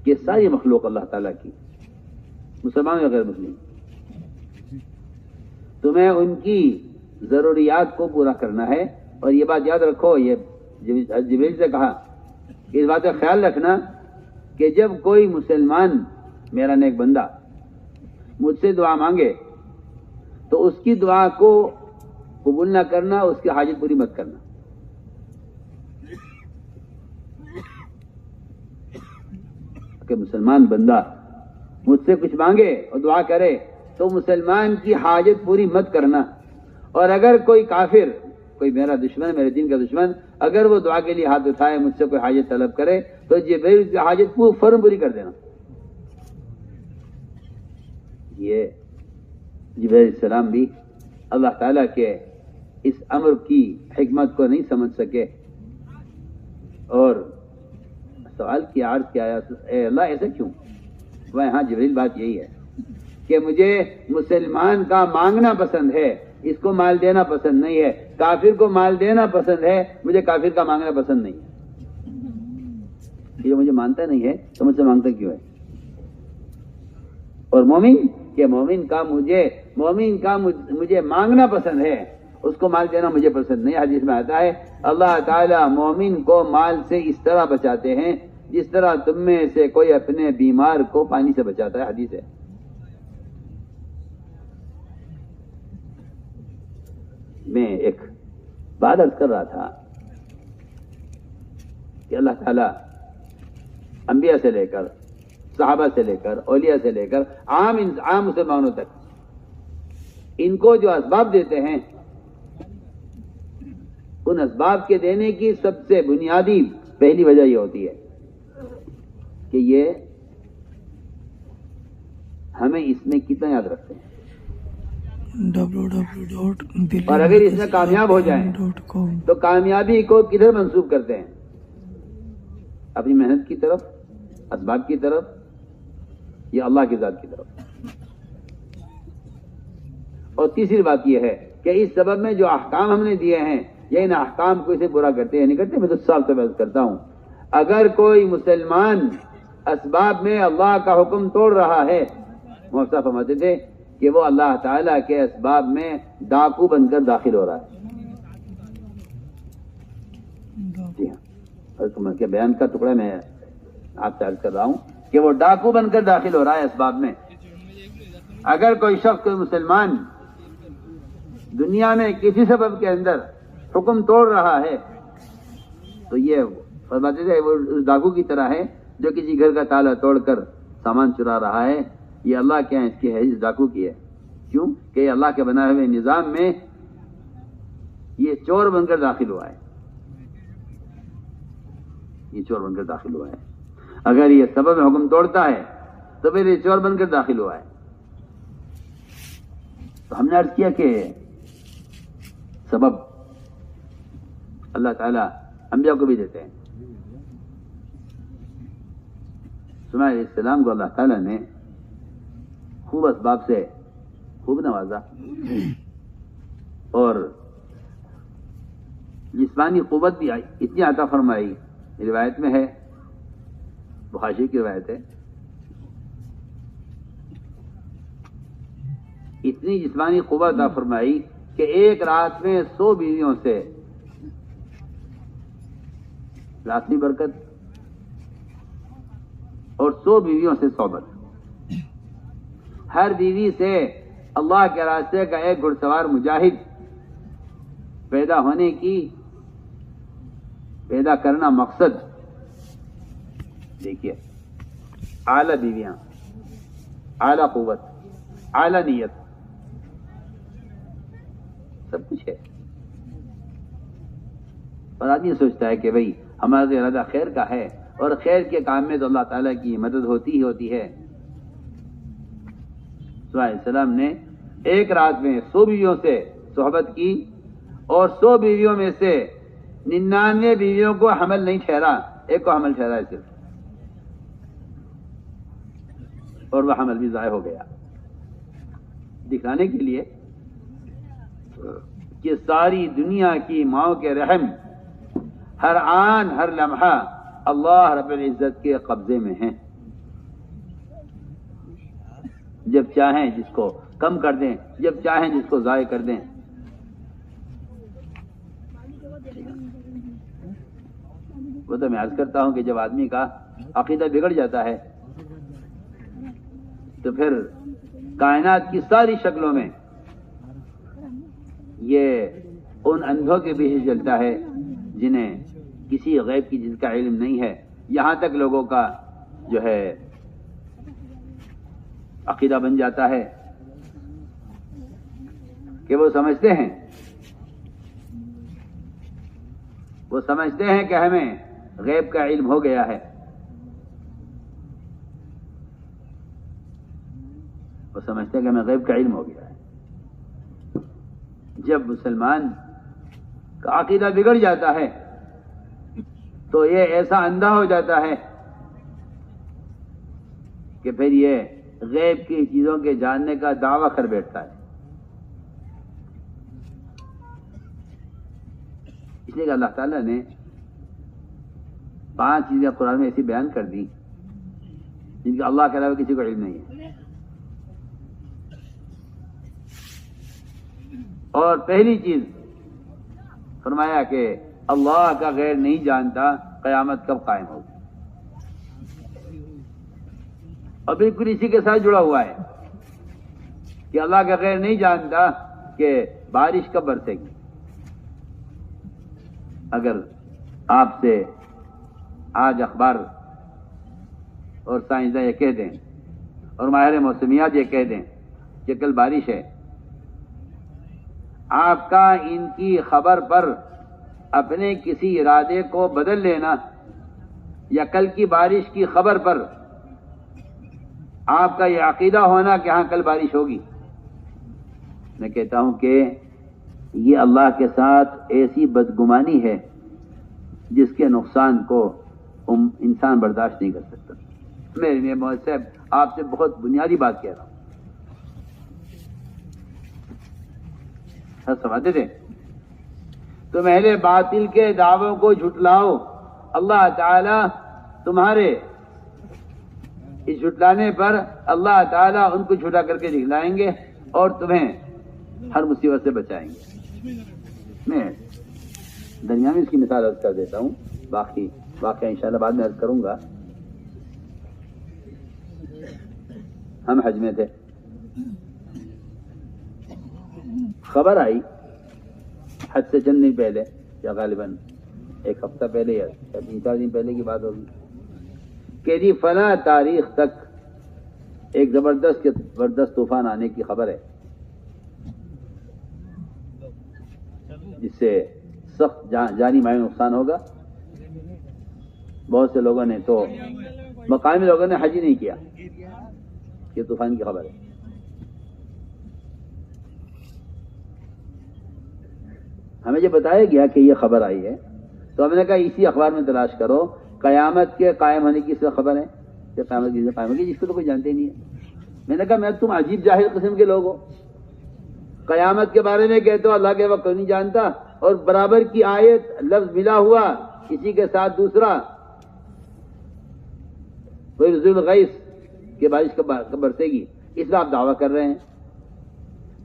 کہ ساری مخلوق اللہ تعالیٰ کی، مسلمان یا غیر مسلم، تمہیں ان کی ضروریات کو پورا کرنا ہے۔ اور یہ بات یاد رکھو، یہ جبرائیل سے کہا کہ اس بات کا خیال رکھنا کہ جب کوئی مسلمان میرا نیک بندہ مجھ سے دعا مانگے تو اس کی دعا کو قبول نہ کرنا، اس کی حاجت پوری مت کرنا۔ کہ مسلمان بندہ مجھ سے کچھ مانگے اور دعا کرے تو مسلمان کی حاجت پوری مت کرنا۔ اور اگر کوئی کافر، کوئی میرا دشمن، میرے دین کا دشمن، اگر وہ دعا کے لیے ہاتھ اٹھائے، مجھ سے کوئی حاجت طلب کرے تو جبرائیل کی حاجت فوراً پوری کر دینا۔ یہ جبرائیل السلام بھی اللہ تعالیٰ کے اس امر کی حکمت کو نہیں سمجھ سکے اور سوال کیا، عرض کیا، اے اللہ ایسا کیوں؟ وہ ہاں جبرائیل بات یہی ہے کہ مجھے مسلمان کا مانگنا پسند ہے، اس کو مال دینا پسند نہیں ہے۔ کافر کو مال دینا پسند ہے، مجھے کافر کا مانگنا پسند نہیں ہے۔ یہ مجھے مانتا نہیں ہے تو مجھ سے مانگتا کیوں ہے؟ اور مومن کہ مومن کا مجھے مانگنا پسند ہے، اس کو مال دینا مجھے پسند نہیں۔ حدیث میں آتا ہے اللہ تعالیٰ مومن کو مال سے اس طرح بچاتے ہیں جس طرح تم میں سے کوئی اپنے بیمار کو پانی سے بچاتا ہے، حدیث ہے۔ میں ایک بات عرض کر رہا تھا کہ اللہ تعالیٰ انبیاء سے لے کر، صحابہ سے لے کر، اولیاء سے لے کر عام مسلمانوں تک ان کو جو اسباب دیتے ہیں، ان اسباب کے دینے کی سب سے بنیادی پہلی وجہ یہ ہوتی ہے کہ یہ ہمیں اس میں کتنا یاد رکھتے ہیں، اور اگر اس میں کامیاب ہو جائیں تو کامیابی کو کدھر منسوب کرتے ہیں؟ اپنی محنت کی طرف، اسباب کی طرف، یا اللہ کی ذات کی طرف۔ اور تیسری بات یہ ہے کہ اس سبب میں جو احکام ہم نے دیے ہیں، یا ان احکام کو اسے برا کرتے ہیں نہیں کرتے؟ میں تو صاف بحث کرتا ہوں، اگر کوئی مسلمان اسباب میں اللہ کا حکم توڑ رہا ہے، محسا فرماتے تھے کہ وہ اللہ تعالیٰ کے اسباب میں ڈاکو بن کر داخل ہو رہا ہے۔ جی ہاں، کے بیان کا ٹکڑا میں آپ سے عرض کر رہا ہوں کہ وہ ڈاکو بن کر داخل ہو رہا ہے اسباب میں. اگر کوئی شخص کوئی مسلمان دنیا میں کسی سبب کے اندر حکم توڑ رہا ہے تو یہ فرماتے تھے وہ اس ڈاکو کی طرح ہے جو کسی گھر کا تالا توڑ کر سامان چرا رہا ہے. یہ اللہ کے ہیں اس کی ہے، اس ڈاکو کی ہے. کیوں کہ یہ اللہ کے بنائے ہوئے نظام میں یہ چور بن کر داخل ہوا ہے. یہ چور بن کر داخل ہوا ہے. اگر یہ سبب حکم توڑتا ہے تو پھر یہ چور بن کر داخل ہوا ہے. تو ہم نے عرض کیا کہ سبب اللہ تعالیٰ انبیاء کو بھی دیتے ہیں. سلیمان علیہ السلام کو اللہ تعالیٰ نے خوب اسباب سے خوب نوازا اور جسمانی قوت بھی اتنی عطا فرمائی. روایت میں ہے، بخاری کی روایت ہے، اتنی جسمانی قوت عطا فرمائی کہ ایک رات میں 100 بیویوں سے راتنی برکت اور 100 بیویوں سے صحبت. ہر بیوی سے اللہ کے راستے کا ایک گھڑ سوار مجاہد پیدا کرنا مقصد. دیکھیے اعلیٰ بیویاں، اعلیٰ قوت، اعلیٰ نیت، سب کچھ ہے. اور آدمی سوچتا ہے کہ بھئی ہمارا ارادہ خیر کا ہے اور خیر کے کام میں تو اللہ تعالیٰ کی مدد ہوتی ہی ہوتی ہے. سلیمان علیہ السلام نے ایک رات میں 100 بیویوں سے صحبت کی اور 100 بیویوں میں سے 99 بیویوں کو حمل نہیں ٹھہرا، ایک کو حمل ٹھہرا ہے صرف، اور وہ حمل بھی ضائع ہو گیا. دکھانے کے لیے کہ ساری دنیا کی ماؤں کے رحم ہر آن ہر لمحہ اللہ رب العزت کے قبضے میں ہیں. جب چاہیں جس کو کم کر دیں، جب چاہیں جس کو ضائع کر دیں. وہ تو میں عرض کرتا ہوں کہ جب آدمی کا عقیدہ بگڑ جاتا ہے تو پھر کائنات کی ساری شکلوں میں یہ ان اندھوں کے پیچھے چلتا ہے جنہیں کسی غیب کی جس کا علم نہیں ہے. یہاں تک لوگوں کا جو ہے عقیدہ بن جاتا ہے کہ وہ سمجھتے ہیں کہ ہمیں غیب کا علم ہو گیا ہے. وہ سمجھتے ہیں کہ ہمیں غیب کا علم ہو گیا ہے. جب مسلمان کا عقیدہ بگڑ جاتا ہے تو یہ ایسا اندھا ہو جاتا ہے کہ پھر یہ غیب کی چیزوں کے جاننے کا دعویٰ کر بیٹھتا ہے. اس لیے کہ اللہ تعالیٰ نے 5 چیزیں قرآن میں ایسی بیان کر دی جن کا اللہ کے علاوہ کسی کو علم نہیں ہے. اور پہلی چیز فرمایا کہ اللہ کا غیر نہیں جانتا قیامت کب قائم ہوگی. اور بالکل اسی کے ساتھ جڑا ہوا ہے کہ اللہ کا غیر نہیں جانتا کہ بارش کب برسے گی. اگر آپ سے آج اخبار اور سائنسداں یہ کہہ دیں اور ماہر موسمیات یہ کہہ دیں کہ کل بارش ہے، آپ کا ان کی خبر پر اپنے کسی ارادے کو بدل لینا یا کل کی بارش کی خبر پر آپ کا یہ عقیدہ ہونا کہ ہاں کل بارش ہوگی، میں کہتا ہوں کہ یہ اللہ کے ساتھ ایسی بدگمانی ہے جس کے نقصان کو انسان برداشت نہیں کر سکتا. میں محمد صاحب آپ سے بہت بنیادی بات کہہ رہا ہوں. سمجھتے تھے تم اہل باطل کے دعووں کو جھٹلاؤ، اللہ تعالی تمہارے اس جھٹلانے پر اللہ تعالیٰ ان کو جھوٹا کر کے دکھلائیں گے اور تمہیں ہر مصیبت سے بچائیں گے. میں درمیان میں اس کی مثال عرض کر دیتا ہوں، باقی واقعہ انشاءاللہ بعد میں عرض کروں گا. ہم حج میں تھے، خبر آئی حج سے چند دن پہلے یا غالباً ایک ہفتہ پہلے یا 3-4 دن پہلے کی بات ہوگی کہ جی فلاں تاریخ تک ایک زبردست طوفان آنے کی خبر ہے، جس سے سخت جانی مالی نقصان ہوگا۔ بہت سے لوگوں نے تو مقامی لوگوں نے حج ہی نہیں کیا، یہ طوفان کی خبر ہے۔ ہمیں جب بتایا گیا کہ یہ خبر آئی ہے تو ہم نے کہا اسی اخبار میں تلاش کرو قیامت کے قائم ہونے کی اس خبر ہے کہ قیامت کی قائم ہوگی، جس کو تو کوئی جانتے نہیں ہے۔ میں نے کہا میں تم عجیب جاہل قسم کے لوگ ہو، قیامت کے بارے میں کہتے ہو اللہ کے وقت نہیں جانتا، اور برابر کی آیت لفظ ملا ہوا کسی کے ساتھ دوسرا، کوئی ذو الغیث کہ بارش کب برسے گی، اس میں آپ دعویٰ کر رہے ہیں۔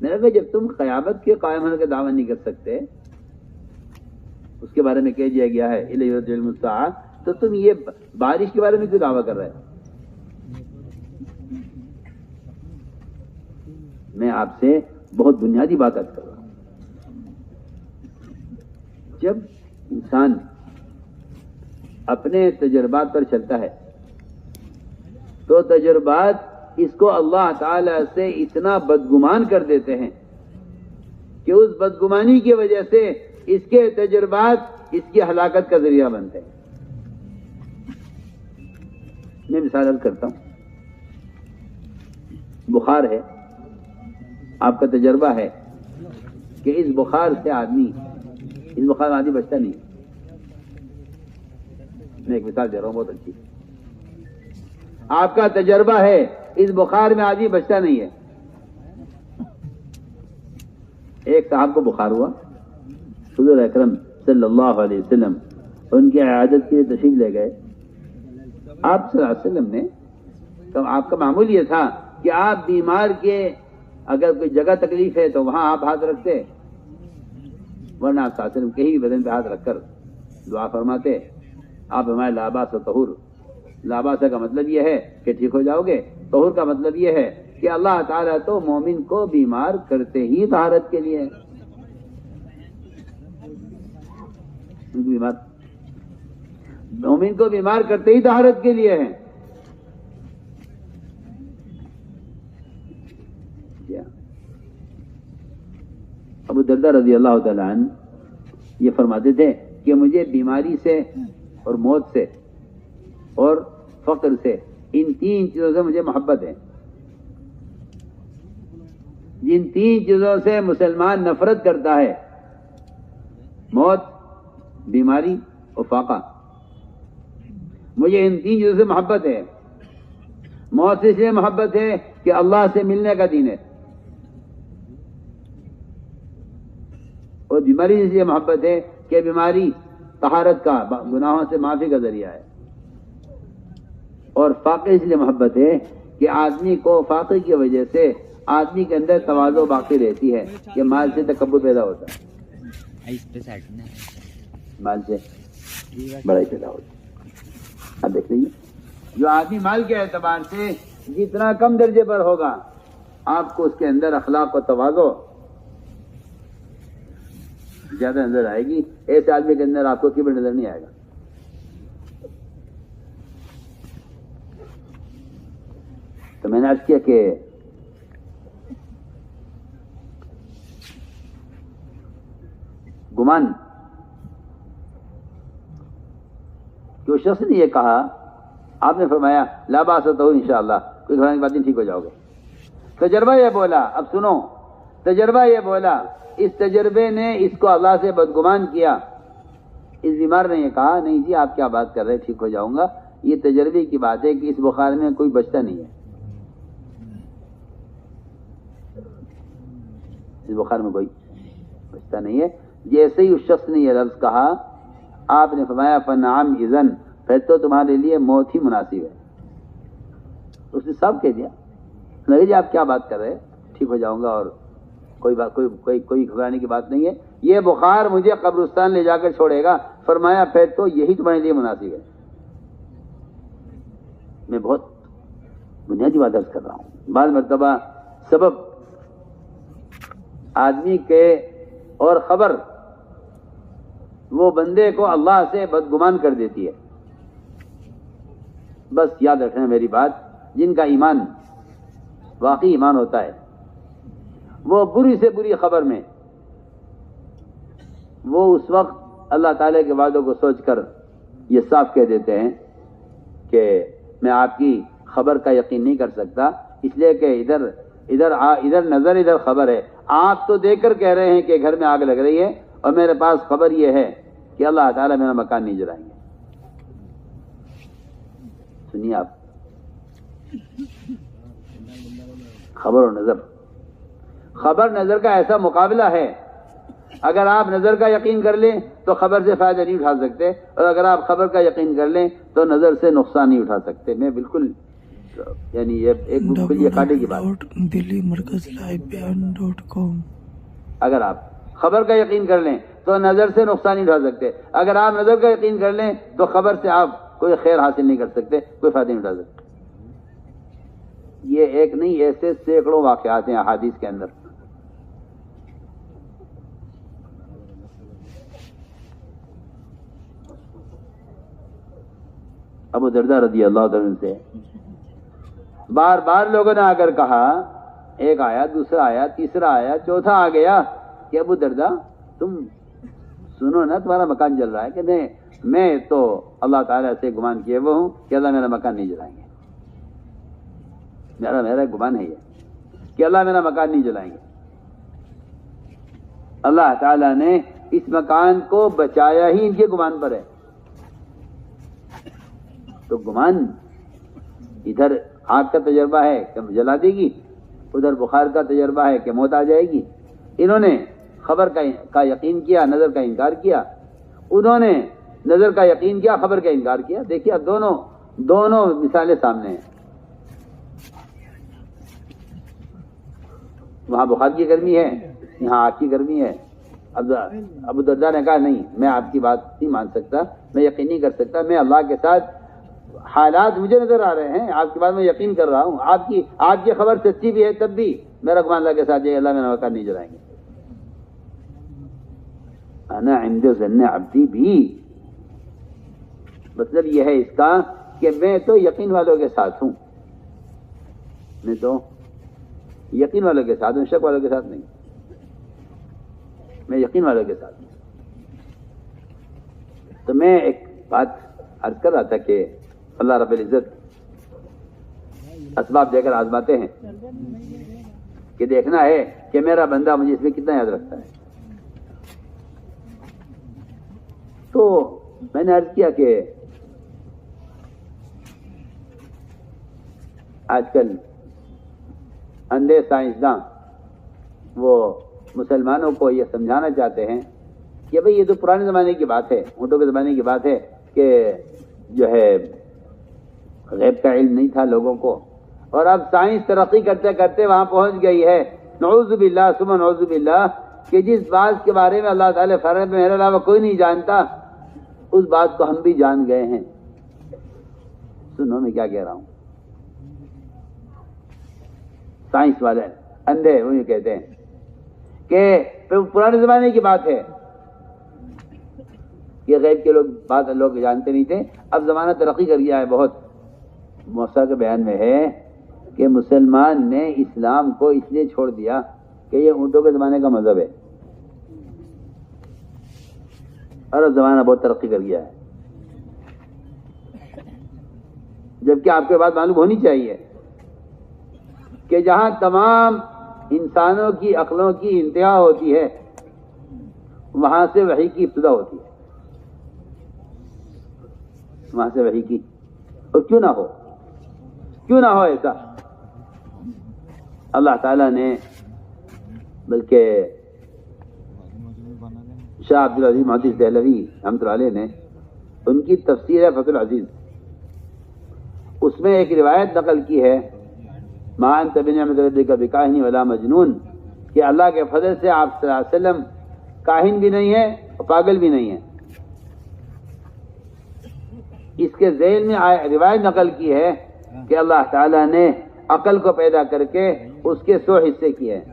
میں نے کہا جب تم قیامت کے قائم ہونے کا دعویٰ نہیں کر سکتے، اس کے بارے میں کہہ دیا گیا ہے الیہ یرجع علم الساعہ، تو تم یہ بارش کے بارے میں کیوں دعویٰ کر رہے ہیں؟ میں آپ سے بہت بنیادی بات عرض کر رہا ہوں۔ جب انسان اپنے تجربات پر چلتا ہے تو تجربات اس کو اللہ تعالی سے اتنا بدگمان کر دیتے ہیں کہ اس بدگمانی کی وجہ سے اس کے تجربات اس کی ہلاکت کا ذریعہ بنتے ہیں۔ میں مثال عرض کرتا ہوں، بخار ہے، آپ کا تجربہ ہے کہ اس بخار میں آدمی بچتا نہیں۔ میں ایک مثال دے رہا ہوں بہت اچھی، آپ کا تجربہ ہے اس بخار میں آدمی بچتا نہیں ہے۔ ایک صاحب کو بخار ہوا، حضور اکرم صلی اللہ علیہ وسلم ان کی عیادت کے لیے تشریف لے گئے۔ آپ صلی اللہ علیہ وسلم نے، تو آپ کا معمول یہ تھا کہ آپ بیمار کے اگر کوئی جگہ تکلیف ہے تو وہاں آپ ہاتھ رکھتے، ورنہ آپ صلی اللہ علیہ وسلم کہیں بھی بدن پہ ہاتھ رکھ کر دعا فرماتے۔ آپ ہمارے لا باس و طہور، لا باس کا مطلب یہ ہے کہ ٹھیک ہو جاؤ گے، طہور کا مطلب یہ ہے کہ اللہ تعالیٰ تو مومن کو بیمار کرتے ہی طہارت کے لیے ہے۔ مومن کو بیمار کرتے ہی طہارت کے لیے ہے۔ ابو درداء رضی اللہ تعالیٰ عنہ یہ فرماتے تھے کہ مجھے بیماری سے اور موت سے اور فقر سے، ان 3 چیزوں سے مجھے محبت ہے۔ جن 3 چیزوں سے مسلمان نفرت کرتا ہے، موت، بیماری اور فاقہ، مجھے ان 3 چیزوں سے محبت ہے۔ موت سے اس لیے محبت ہے کہ اللہ سے ملنے کا دین ہے، اور بیماری اس لیے محبت ہے کہ بیماری طہارت کا، گناہوں سے معافی کا ذریعہ ہے، اور فاقے اس لیے محبت ہے کہ آدمی کو فاقے کی وجہ سے آدمی کے اندر تواضع باقی رہتی ہے کہ مال سے تکبر پیدا ہوتا ہے، مال سے بڑائی پیدا ہوتی ہے۔ اب دیکھ لیجیے، جو آدمی مال کے اعتبار سے جتنا کم درجے پر ہوگا، آپ کو اس کے اندر اخلاق و تواضع زیادہ نظر آئے گی۔ ایسے آدمی کے اندر آپ کو کبر نظر نہیں آئے گا۔ تو میں نے عرض کیا کہ گمان، جو شخص نے یہ کہا، آپ نے فرمایا لا باس و طہور انشاءاللہ، کوئی گھبرانے کی بات نہیں، ٹھیک ہو جاؤ گے۔ تجربہ یہ بولا، اب سنو، تجربہ یہ بولا، اس تجربے نے اس کو اللہ سے بدگمان کیا۔ اس بیمار نے یہ کہا نہیں جی آپ کیا بات کر رہے، ٹھیک ہو جاؤں گا، یہ تجربے کی بات ہے کہ اس بخار میں کوئی بچتا نہیں ہے، اس بخار میں کوئی بچتا نہیں ہے۔ جیسے ہی اس شخص نے یہ لفظ کہا، آپ نے فرمایا فنعم اذن، پھر تو تمہارے لیے موت ہی مناسب ہے۔ اس نے سب کہہ دیا، نہیں جی آپ کیا بات کر رہے، ٹھیک ہو جاؤں گا، اور کوئی گھبرانے کی بات نہیں ہے، یہ بخار مجھے قبرستان لے جا کر چھوڑے گا۔ فرمایا پھر تو یہی تمہارے لیے مناسب ہے۔ میں بہت بنیادی بات عرض کر رہا ہوں، بعض مرتبہ سبب آدمی کے اور خبر وہ بندے کو اللہ سے بدگمان کر دیتی ہے. بس یاد رکھنا میری بات، جن کا ایمان واقعی ایمان ہوتا ہے وہ بری سے بری خبر میں وہ اس وقت اللہ تعالیٰ کے وعدوں کو سوچ کر یہ صاف کہہ دیتے ہیں کہ میں آپ کی خبر کا یقین نہیں کر سکتا، اس لیے کہ ادھر نظر ادھر خبر ہے. آپ تو دیکھ کر کہہ رہے ہیں کہ گھر میں آگ لگ رہی ہے، اور میرے پاس خبر یہ ہے کہ اللہ تعالیٰ میرا مکان نہیں جلائیں گے. سنیے آپ، خبر نظر کا ایسا مقابلہ ہے، اگر آپ نظر کا یقین کر لیں تو خبر سے فائدہ نہیں اٹھا سکتے، اور اگر آپ خبر کا یقین کر لیں تو نظر سے نقصان نہیں اٹھا سکتے. میں بالکل یعنی یہ ایک بالکل یہ کاٹے کی بات. دلی مرکز لائیو بیان.com. اگر آپ خبر کا یقین کر لیں تو نظر سے نقصان نہیں اٹھا سکتے، اگر آپ نظر کا یقین کر لیں تو خبر سے آپ کوئی خیر حاصل نہیں کر سکتے، کوئی فائدہ نہیں اٹھا سکتے. یہ ایک نہیں، ایسے سینکڑوں واقعات ہیں احادیث کے اندر. ابو درداء رضی اللہ عنہ سے بار بار لوگوں نے آ کر کہا، ایک آیا، دوسرا آیا، تیسرا آیا، چوتھا آ گیا کہ ابو درداء تم سنو نا، تمہارا مکان جل رہا ہے. کہ نہیں، میں تو اللہ تعالیٰ سے گمان کیے وہ ہوں کہ اللہ میرا مکان نہیں جلائیں گے. میرا گمان ہے یہ کہ اللہ میرا مکان نہیں جلائیں گے. اللہ تعالیٰ نے اس مکان کو بچایا ہی ان کے گمان پر ہے. تو گمان، ادھر آگ کا تجربہ ہے کہ جلا دے گی، ادھر بخار کا تجربہ ہے کہ موت آ جائے گی. انہوں نے خبر کا یقین کیا، نظر کا انکار کیا. انہوں نے نظر کا یقین کیا، خبر کا انکار کیا. دیکھیے اب دونوں مثالیں سامنے ہیں. وہاں بخار کی گرمی ہے، یہاں آگ کی گرمی ہے. ابو درداء نے کہا نہیں، میں آپ کی بات نہیں مان سکتا، میں یقین نہیں کر سکتا. میں اللہ کے ساتھ، حالات مجھے نظر آ رہے ہیں، آپ کی بات میں یقین کر رہا ہوں. آپ کی خبر سچی بھی ہے تب بھی میرا گمان اللہ کے ساتھ ہے، اللہ میرا مکان نہیں جلائیں گے. انا عند ظن عبدی بھی مطلب یہ ہے اس کا کہ میں تو یقین والوں کے ساتھ ہوں. میں تو یقین والوں کے ساتھ ہوں، شک والوں کے ساتھ نہیں. میں یقین والوں کے ساتھ ہوں. تو میں ایک بات عرض کر رہا تھا کہ اللہ رب العزت اسباب دے کر آزماتے ہیں کہ دیکھنا ہے کہ میرا بندہ مجھے اس میں کتنا یاد رکھتا ہے. تو میں نے عرض کیا کہ آج کل اندھے سائنسداں وہ مسلمانوں کو یہ سمجھانا چاہتے ہیں کہ بھئی یہ تو پرانے زمانے کی بات ہے، اونٹوں کے زمانے کی بات ہے کہ جو ہے غیب کا علم نہیں تھا لوگوں کو، اور اب سائنس ترقی کرتے کرتے وہاں پہنچ گئی ہے، نعوذ باللہ ثم نعوذ باللہ، کہ جس بات کے بارے میں اللہ تعالیٰ فرمایا میرے علاوہ کوئی نہیں جانتا، اس بات کو ہم بھی جان گئے ہیں. سنو میں کیا کہہ رہا ہوں. سائنس والے اندھے وہ یہ کہتے ہیں کہ پرانے زمانے کی بات ہے کہ غیب کے لوگ جانتے نہیں تھے، اب زمانہ ترقی کر گیا ہے بہت. موسیٰ کے بیان میں ہے کہ مسلمان نے اسلام کو اس لیے چھوڑ دیا کہ یہ اونٹوں کے زمانے کا مذہب ہے، اور اب زمانہ بہت ترقی کر گیا ہے. جبکہ آپ کو بات معلوم ہونی چاہیے کہ جہاں تمام انسانوں کی عقلوں کی انتہا ہوتی ہے وہاں سے وحی کی ابتدا ہوتی ہے، وہاں سے وحی کی. اور کیوں نہ ہو ایسا. اللہ تعالیٰ نے بلکہ شاہ عبدالعزیز محدث دہلوی رحمۃ اللہ علیہ نے ان کی تفسیر ہے فتح العزیز، اس میں ایک روایت نقل کی ہے ما انت بنعمت ربک بکاہن ولا مجنون، کہ اللہ کے فضل سے آپ صلی اللہ علیہ وسلم کاہن بھی نہیں ہے اور پاگل بھی نہیں ہے. اس کے ذیل میں روایت نقل کی ہے کہ اللہ تعالیٰ نے عقل کو پیدا کر کے اس کے 100 حصے کیے ہیں.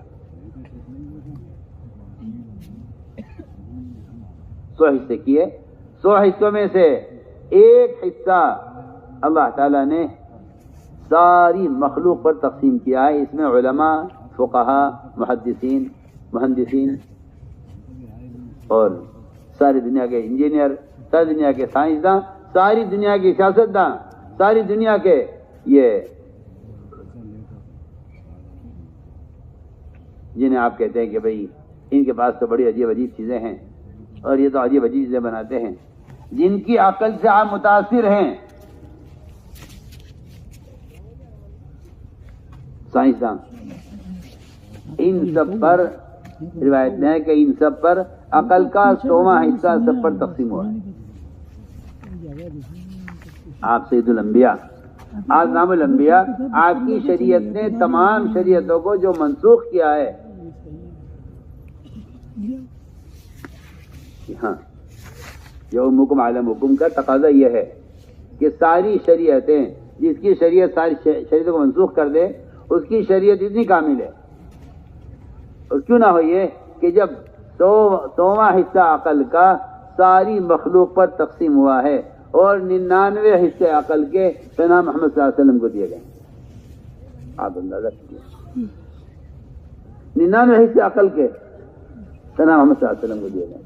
100 حصے کیے. 100 حصوں میں سے ایک حصہ اللہ تعالیٰ نے ساری مخلوق پر تقسیم کیا ہے. اس میں علماء، فقہا، محدثین، مہندسین اور ساری دنیا کے انجینئر، ساری دنیا کے سائنسداں، ساری دنیا کی سیاستداں، ساری دنیا کے یہ جنہیں آپ کہتے ہیں کہ بھئی ان کے پاس تو بڑی عجیب عجیب چیزیں ہیں اور یہ تو عجیب عجیب چیزیں بناتے ہیں، جن کی عقل سے آپ متاثر ہیں، سائنسداں، ان سب پر روایت میں ہے کہ ان سب پر عقل کا 100واں حصہ سب پر تقسیم ہوا ہے. آپ سید الانبیاء، آپ نام الانبیاء، آپ کی شریعت نے تمام شریعتوں کو جو منسوخ کیا ہے، ہاں جو امکم عالمکم کا تقاضا یہ ہے کہ ساری شریعتیں، جس کی شریعت ساری شریعتوں کو منسوخ کر دے، اس کی شریعت اتنی کامل ہے. اور کیوں نہ ہو یہ کہ جب 100واں حصہ عقل کا ساری مخلوق پر تقسیم ہوا ہے اور 99 حصے عقل کے سیدنا محمد صلی اللہ علیہ وسلم کو دیے گئے. آپ اندازہ کیجیے، 99 حصے عقل کے سیدنا محمد صلی اللہ علیہ وسلم کو دیے گئے.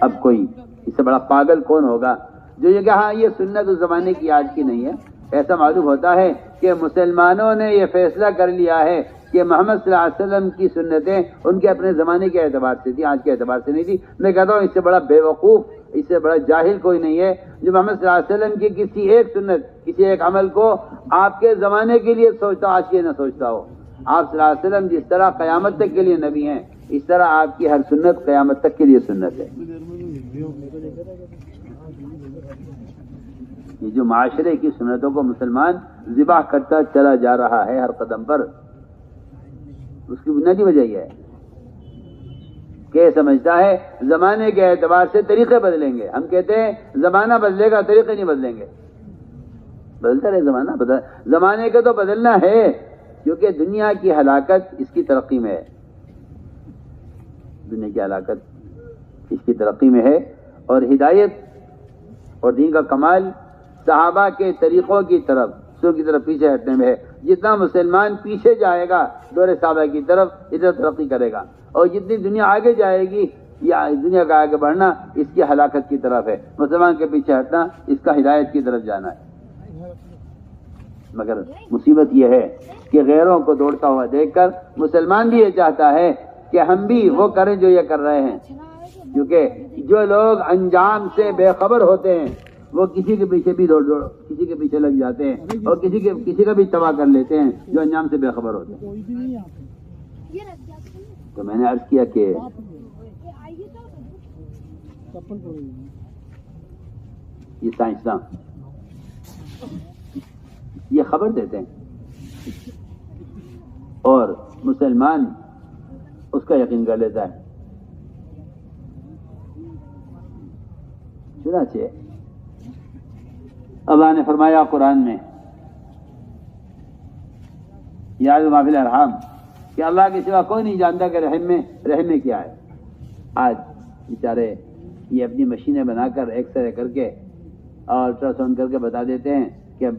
اب کوئی اس سے بڑا پاگل کون ہوگا جو یہ کہ ہاں یہ سنت اس زمانے کی آج کی نہیں ہے. ایسا معلوم ہوتا ہے کہ مسلمانوں نے یہ فیصلہ کر لیا ہے کہ محمد صلی اللہ علیہ وسلم کی سنتیں ان کے اپنے زمانے کے اعتبار سے تھی، آج کے اعتبار سے نہیں تھی. میں کہتا ہوں اس سے بڑا بے وقوف، اس سے بڑا جاہل کوئی نہیں ہے جو محمد صلی اللہ علیہ وسلم کی کسی ایک سنت، کسی ایک عمل کو آپ کے زمانے کے لیے سوچتا ہو، آج کے نہ سوچتا ہو. آپ صلی اللہ علیہ وسلم جس طرح قیامت تک کے لیے نبی ہیں، اس طرح آپ کی ہر سنت قیامت تک کے لیے سنت ہے. یہ جو معاشرے کی سنتوں کو مسلمان ذبح کرتا چلا جا رہا ہے ہر قدم پر، اس کی بنیادی وجہ یہ ہے کہ سمجھتا ہے زمانے کے اعتبار سے طریقے بدلیں گے. ہم کہتے ہیں زمانہ بدلے گا، طریقے نہیں بدلیں گے. بدلتا رہے زمانہ، زمانے کا تو بدلنا ہے، کیونکہ دنیا کی ہلاکت اس کی ترقی میں ہے. دنیا کی ہلاکت اس کی ترقی میں ہے، اور ہدایت اور دین کا کمال صحابہ کے طریقوں کی طرف، سو کی طرف پیچھے ہٹنے میں ہے. جتنا مسلمان پیچھے جائے گا دور صحابہ کی طرف، اتنا ترقی کرے گا. اور جتنی دنیا آگے جائے گی، یا دنیا کا آگے بڑھنا اس کی ہلاکت کی طرف ہے. مسلمان کے پیچھے ہٹنا اس کا ہدایت کی طرف جانا ہے. مگر مصیبت یہ ہے کہ غیروں کو دوڑتا ہوا دیکھ کر مسلمان بھی یہ چاہتا ہے کہ ہم بھی وہ کریں جو یہ کر رہے ہیں. کیونکہ جو لوگ انجام سے بے خبر ہوتے ہیں وہ کسی کے پیچھے بھی دوڑ کسی کے پیچھے لگ جاتے ہیں، اور کسی کا بھی تباہ کر لیتے ہیں جو انجام سے بے خبر ہوتے ہیں. تو میں نے عرض کیا کہ یہ سائنسداں یہ خبر دیتے ہیں اور مسلمان اس کا یقین کر لیتا ہے. چنانچہ اللہ نے فرمایا قرآن میں، یعلم ما فی الارحام، کہ اللہ کے سوا کوئی نہیں جانتا کہ رحم میں کیا ہے. آج بیچارے یہ اپنی مشینیں بنا کر ایکس رے کر کے اور الٹرا ساؤنڈ کر کے بتا دیتے ہیں کہ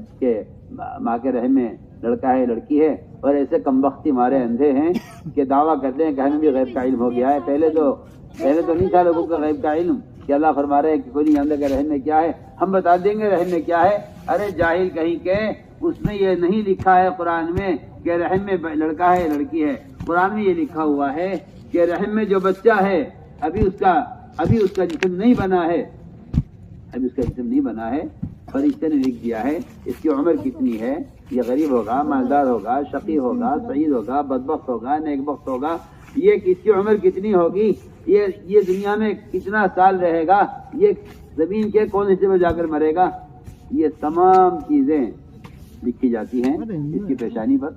ماں کے رحم میں لڑکا ہے لڑکی ہے، اور ایسے کمبختی مارے اندھے ہیں کہ دعویٰ کرتے ہیں کہ ہمیں بھی غیب کا علم ہو گیا ہے. پہلے تو نہیں تھا لوگوں کا غیب کا علم کہ اللہ فرما رہے ہیں کہ کوئی نہیں جانتا کہ رحم میں کیا ہے، ہم بتا دیں گے رحم میں کیا ہے. ارے جاہل کہیں کہ اس میں یہ نہیں لکھا ہے قرآن میں کہ رحم میں لڑکا ہے لڑکی ہے. قرآن میں یہ لکھا ہوا ہے کہ رحم میں جو بچہ ہے ابھی اس کا جسم نہیں بنا ہے، فرشتے نے لکھ دیا ہے اس کی عمر کتنی ہے، یہ غریب ہوگا، مالدار ہوگا، شقی ہوگا، سعید ہوگا، بدبخت ہوگا، نیک بخت ہوگا، یہ کس کی عمر کتنی ہوگی، یہ دنیا میں کتنا سال رہے گا، یہ زمین کے کون حصے میں جا کر مرے گا. یہ تمام چیزیں لکھی جاتی ہیں اس کی پیشانی پر.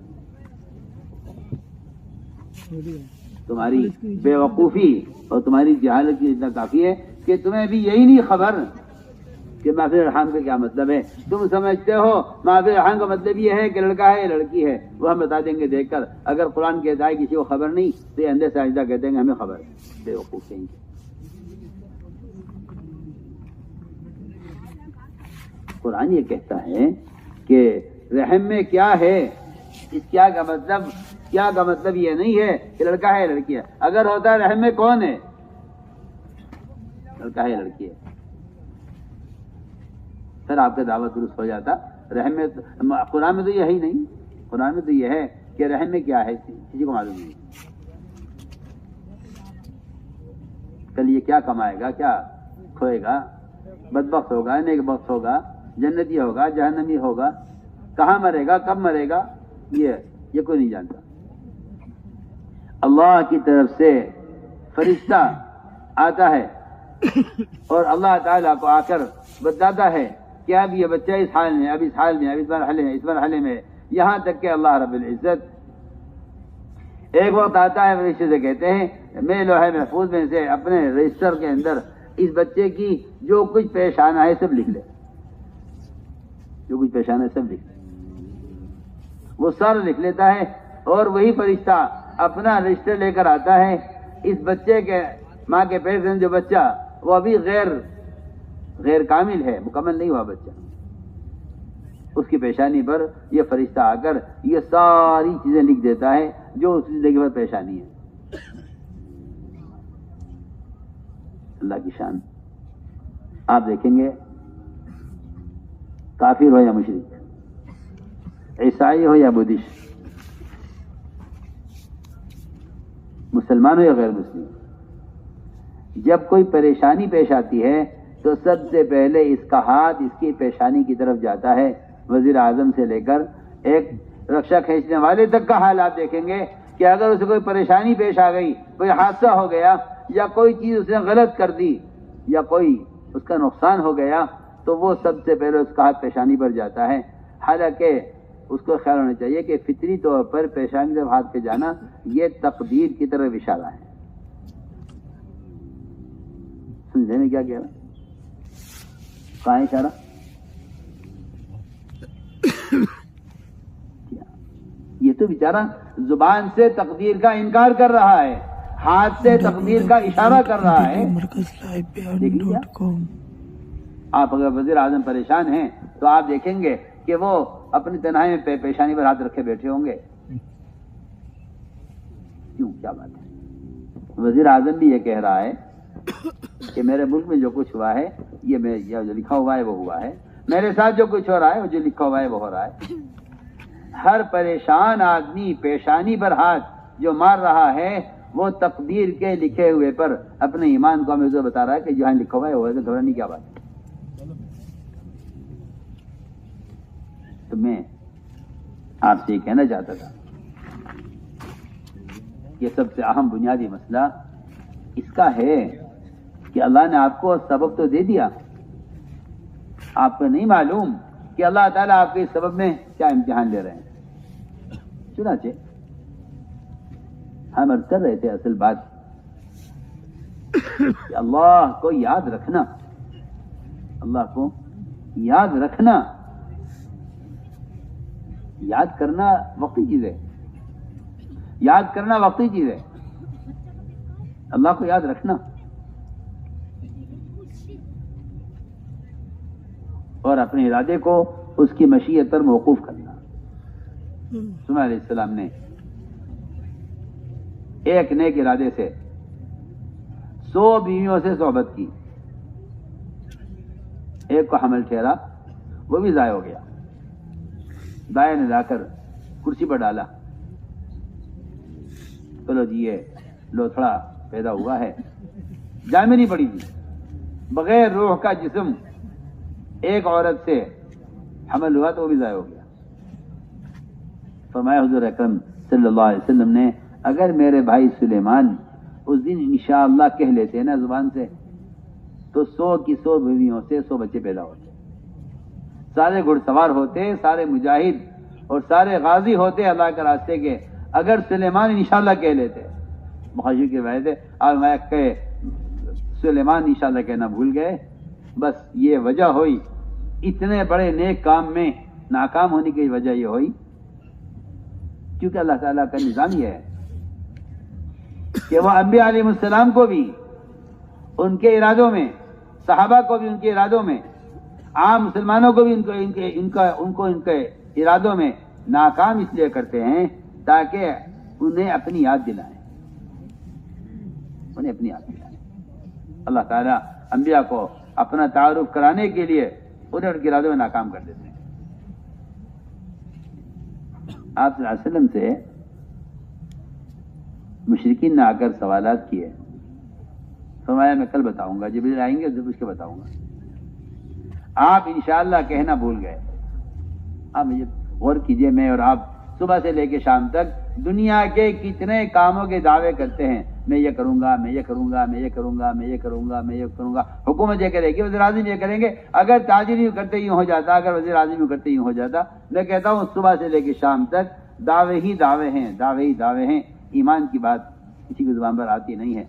تمہاری بے وقوفی اور تمہاری جہالت کی اتنا کافی ہے کہ تمہیں بھی یہی نہیں خبر کہ مافی الرحم کا کیا مطلب ہے. تم سمجھتے ہو مافی الرحم کا مطلب یہ ہے کہ لڑکا ہے یا لڑکی ہے. وہ ہم بتا دیں گے دیکھ کر. اگر قرآن کہتا ہے کسی کو خبر نہیں تو یہ اندھے ساجدہ کہتے ہیں ہمیں خبر ہے. بیوقوف کہیں گے. قرآن یہ کہتا ہے کہ رحم میں کیا ہے، اس کیا کا مطلب یہ نہیں ہے کہ لڑکا ہے یا لڑکی ہے. اگر ہوتا ہے رحم میں کون ہے، لڑکا ہے یا لڑکی ہے، پھر آپ کا دعوت درست ہو جاتا. رحم میں قرآن میں تو یہ ہے ہی نہیں. قرآن میں تو یہ ہے کہ رحم میں کیا ہے کسی کو معلوم نہیں. کل یہ کیا کمائے گا، کیا کھوئے گا، بدبخت ہوگا، نیک بخت ہوگا، جنتی ہوگا، جہنمی ہوگا، کہاں مرے گا، کب مرے گا، یہ کوئی نہیں جانتا. اللہ کی طرف سے فرشتہ آتا ہے اور اللہ تعالیٰ کو آ کر بتاتا ہے کہ اب یہ بچہ اس حال میں، اب اس حال میں، اب اس مرحلے میں، یہاں تک کہ اللہ رب العزت ایک وقت آتا ہے فرشتے سے کہتے ہیں میں لوح محفوظ میں سے اپنے رجسٹر کے اندر اس بچے کی جو کچھ پیش آنا ہے سب لکھ لے. جو کچھ پیش آنا ہے سب لکھ لے. وہ سارا لکھ لیتا ہے اور وہی فرشتہ اپنا رجسٹر لے کر آتا ہے. اس بچے کے ماں کے پیٹ سے جو بچہ وہ ابھی غیر کامل ہے، مکمل نہیں ہوا بچہ، اس کی پیشانی پر یہ فرشتہ آ کر یہ ساری چیزیں لکھ دیتا ہے جو اس زندگی پر پیشانی ہے. اللہ کی شان. آپ دیکھیں گے کافر ہو یا مشرک، عیسائی ہو یا بدھسٹ، مسلمان ہو یا غیر مسلم، جب کوئی پریشانی پیش آتی ہے تو سب سے پہلے اس کا ہاتھ اس کی پیشانی کی طرف جاتا ہے. وزیر اعظم سے لے کر ایک رکشا کھینچنے والے تک کا حال آپ دیکھیں گے کہ اگر اسے کوئی پریشانی پیش آ گئی، کوئی حادثہ ہو گیا یا کوئی چیز اس نے غلط کر دی یا کوئی اس کا نقصان ہو گیا تو وہ سب سے پہلے اس کا ہاتھ پیشانی پر جاتا ہے. حالانکہ اس کو خیال ہونا چاہیے کہ فطری طور پر پیشانی طرف ہاتھ کے جانا یہ تقدیر کی طرف اشارہ ہے. سمجھے میں کیا کہہ رہا؟ کہاں اشارہ؟ یہ تو بیچارہ زبان سے تقدیر کا انکار کر رہا ہے، ہاتھ سے تقدیر کا اشارہ کر رہا ہے. مرکزلائبیان.com. آپ اگر وزیر اعظم پریشان ہیں تو آپ دیکھیں گے کہ وہ اپنی تنہائی میں پیشانی پر ہاتھ رکھے بیٹھے ہوں گے. کیوں؟ کیا بات ہے؟ وزیر اعظم بھی یہ کہہ رہا ہے کہ میرے ملک میں جو کچھ ہوا ہے یہ جو لکھا ہوا ہے وہ ہوا ہے، میرے ساتھ جو کچھ ہو رہا ہے وہ جو لکھا ہوا ہے وہ ہو رہا ہے. ہر پریشان آدمی پیشانی پر ہاتھ جو مار رہا ہے وہ تقدیر کے لکھے ہوئے پر اپنے ایمان کو ہمیں بتا رہا ہے کہ جہاں لکھا ہوا ہے وہ گھبرانے کی کیا بات ہے. تو میں آپ سے یہ کہنا چاہتا تھا یہ سب سے اہم بنیادی مسئلہ اس کا ہے کہ اللہ نے آپ کو سبب تو دے دیا، آپ کو نہیں معلوم کہ اللہ تعالیٰ آپ کے اس سبب میں کیا امتحان لے رہے ہیں. چنانچہ ہم عرض کر رہے تھے اصل بات کہ اللہ کو یاد رکھنا، اللہ کو یاد رکھنا، یاد کرنا وقتی چیز ہے، یاد کرنا وقتی چیز ہے. اللہ کو یاد رکھنا اور اپنے ارادے کو اس کی مشیت پر موقوف کرنا. سلیمان علیہ السلام نے ایک نیک ارادے سے 100 بیویوں سے صحبت کی، ایک کو حمل ٹھہرا وہ بھی ضائع ہو گیا. دائیں نے لا کر کرسی پر ڈالا، چلو جی یہ لوتھڑا پیدا ہوا ہے، جان میں نہیں پڑی تھی. بغیر روح کا جسم ایک عورت سے حمل ہوا تو وہ بھی ضائع ہو گیا. فرمایا حضور اکرم صلی اللہ علیہ وسلم نے اگر میرے بھائی سلیمان اس دن انشاءاللہ کہہ لیتے نا زبان سے تو 100 کی 100 بیویوں سے 100 بچے پیدا ہوتے، سارے گھڑ سوار ہوتے، سارے مجاہد اور سارے غازی ہوتے اللہ کے راستے کے. اگر سلیمان انشاءاللہ کہہ لیتے، بخاری کی روایت ہے اور میں کہ سلیمان انشاءاللہ کہنا بھول گئے بس یہ وجہ ہوئی اتنے بڑے نیک کام میں ناکام ہونے کی وجہ یہ ہوئی کیونکہ اللہ تعالیٰ کا نظام یہ ہے کہ وہ انبیاء علیہ السلام کو بھی ان کے ارادوں میں، صحابہ کو بھی ان کے ارادوں میں، عام مسلمانوں کو بھی ان کے ارادوں میں ناکام اس لیے کرتے ہیں تاکہ انہیں اپنی یاد دلائیں، اللہ تعالیٰ انبیاء کو اپنا تعارف کرانے کے لیے انہیں ان کے ارادوں میں ناکام کر دیتے ہیں۔ آپ صلی اللہ علیہ وسلم سے مشرکین نے آ کر سوالات کیے، فرمایا میں کل بتاؤں گا، جبریل آئیں گے جب اس کے بتاؤں گا۔ آپ انشاءاللہ کہنا بھول گئے۔ آپ مجھے غور کیجئے، میں اور آپ صبح سے لے کے شام تک دنیا کے کتنے کاموں کے دعوے کرتے ہیں، میں یہ کروں گا، میں یہ کروں گا، میں یہ کروں گا، میں یہ کروں گا، میں یہ کروں گا، حکومت یہ کرے گی، وزیر اعظم یہ کریں گے، اگر تاجر یوں کرتے یوں ہو جاتا، اگر وزیر اعظم یوں کرتے یوں ہو جاتا۔ میں کہتا ہوں صبح سے لے کے شام تک دعوے ہی دعوے ہیں، دعوے ہی دعوے ہیں، ایمان کی بات کسی کی زبان پر آتی نہیں ہے۔